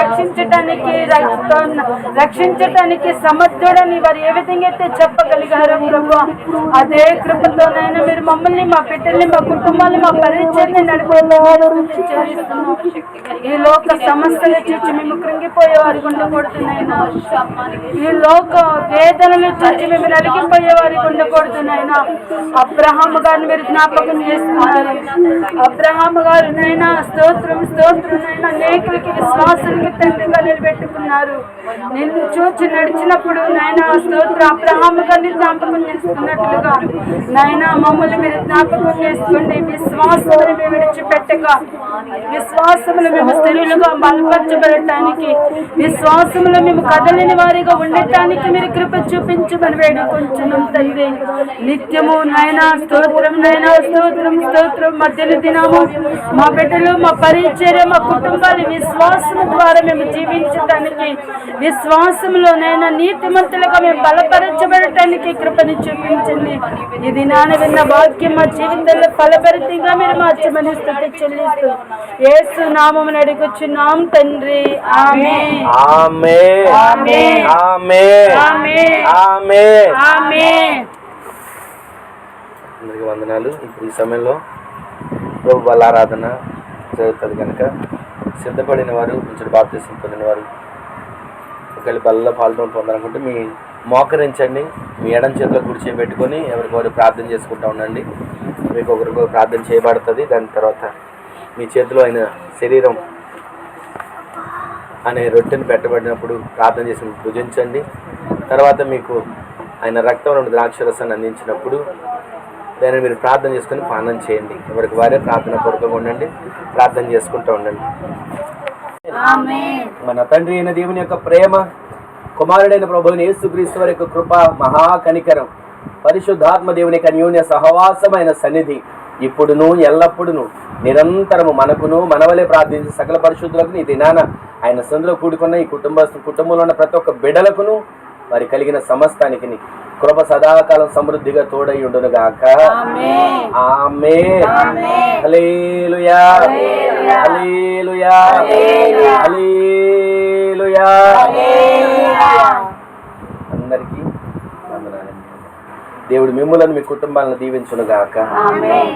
S2: రక్షించటానికి సమర్థుడని వారు ఏ విధంగా అయితే చెప్పగలిగారో ప్రభు, అదే కృపతోనైనా మీరు మమ్మల్ని మా బిడ్డల్ని మా కుటుంబాన్ని మా పరిచయాన్ని నడిపేవారు. ఈ లోక సమస్యలు చూసి మేము కృంగిపోయే వారి ఉండకూడదునైనా, ఈ లోక వేదనలు చూసి మేము నలిగిపోయే వారికి ఉండకూడదునైనా. అబ్రహాము గారిని మీరు జ్ఞాపకం చేస్తున్నారు. అబ్రహాము గారు నైనా స్తోత్రం స్తోత్రం నైనా అనేకులకి విశ్వాసులకి తండ్రిగా నిలబెట్టుకున్నారు. నిన్ను చూచి నడిచినప్పుడు నాయన స్తోత్రం అబ్రహాము గారిని జ్ఞాపకం చేసుకున్నట్లుగా నాయనా మమ్మల్ని మీరు జ్ఞాపకం చేసుకోండి. విశ్వాసములు మేము విడిచిపెట్టక విశ్వాసములు మేము స్థిరులుగా బలపరచబడటానికి విశ్వాసములు మేము కదలిని వారిగా ఉండటానికి మీరు కృప చూపించమని వేడుకొంచున్నాం తండ్రి. నిత్యము నాయనా స్తోత్రం నాయనా స్తోత్రం స్తోత్రం. మధ్యన దినము మా బిడ్డలు మా పరిచర్య మా కుటుంబాలు విశ్వాసం ద్వారా మేము జీవించడానికి విశ్వాసంలోనైనా నీతిమంతులుగా మేము బలపరచబడటానికి కృపని చూపించండి. ఈ దినాన విన్న వాక్యం మా జీవితంలో ఫలభరితంగా మీరు మార్చమని స్తుతి చెల్లిస్తూ యేసు నామమున అడుగుచున్నాం తండ్రి. ఆమేన్
S1: ఆమేన్
S2: ఆమేన్
S1: ఆమేన్
S2: ఆమేన్
S1: ఆమేన్.
S2: ఆమేన్.
S1: అందరికీ వందనాలు. ఇప్పుడు ఈ సమయంలో ప్రభు బలారాధన జరుగుతుంది కనుక సిద్ధపడిన వారు కొంచెం బాప్తిసం పొందిన వారు ఒకవేళ బల్ల పాల్గొని పొందాలనుకుంటే మీ మోకరించండి. మీ ఎడం చేతిలో కుడి చేయి పెట్టుకొని ఎవరికొకరు ప్రార్థన చేసుకుంటూ ఉండండి. మీకు ఒకరికొకరు ప్రార్థన చేయబడుతుంది. దాని తర్వాత మీ చేతిలో ఆయన శరీరం అనే రొట్టెని పెట్టబడినప్పుడు ప్రార్థన చేసి భుజించండి. తర్వాత మీకు ఆయన రక్తం నుండి ద్రాక్షరసాన్ని అందించినప్పుడు దాన్ని మీరు ప్రార్థన చేసుకొని పానం చేయండి. ఎవరికి వారే ప్రార్థన పూర్వకంగా ఉండండి, ప్రార్థన చేసుకుంటూ ఉండండి. మన తండ్రి అయిన దేవుని యొక్క ప్రేమ, కుమారుడైన ప్రభువుని యేసుక్రీస్తు వారి యొక్క కృప, మహాకనికరం, పరిశుద్ధాత్మ దేవుని యొక్క అన్యోన్య సహవాసమైన సన్నిధి ఇప్పుడును ఎల్లప్పుడును నిరంతరము మనకును మనవలే ప్రార్థించి సకల పరిశుద్ధులకు ఈ దినాన ఆయన సందులో కూడుకున్న ఈ కుటుంబంలో ఉన్న ప్రతి ఒక్క బిడ్డలకును వారి కలిగిన సమస్తానికి కృప సదాకాలం సమృద్ధిగా తోడై ఉండును గాక. ఆమేన్. హల్లెలూయా హల్లెలూయా హల్లెలూయా. అందరికీ వందనాలు. దేవుడు మిమ్ములను మీ కుటుంబాలను దీవించును గాక. ఆమేన్.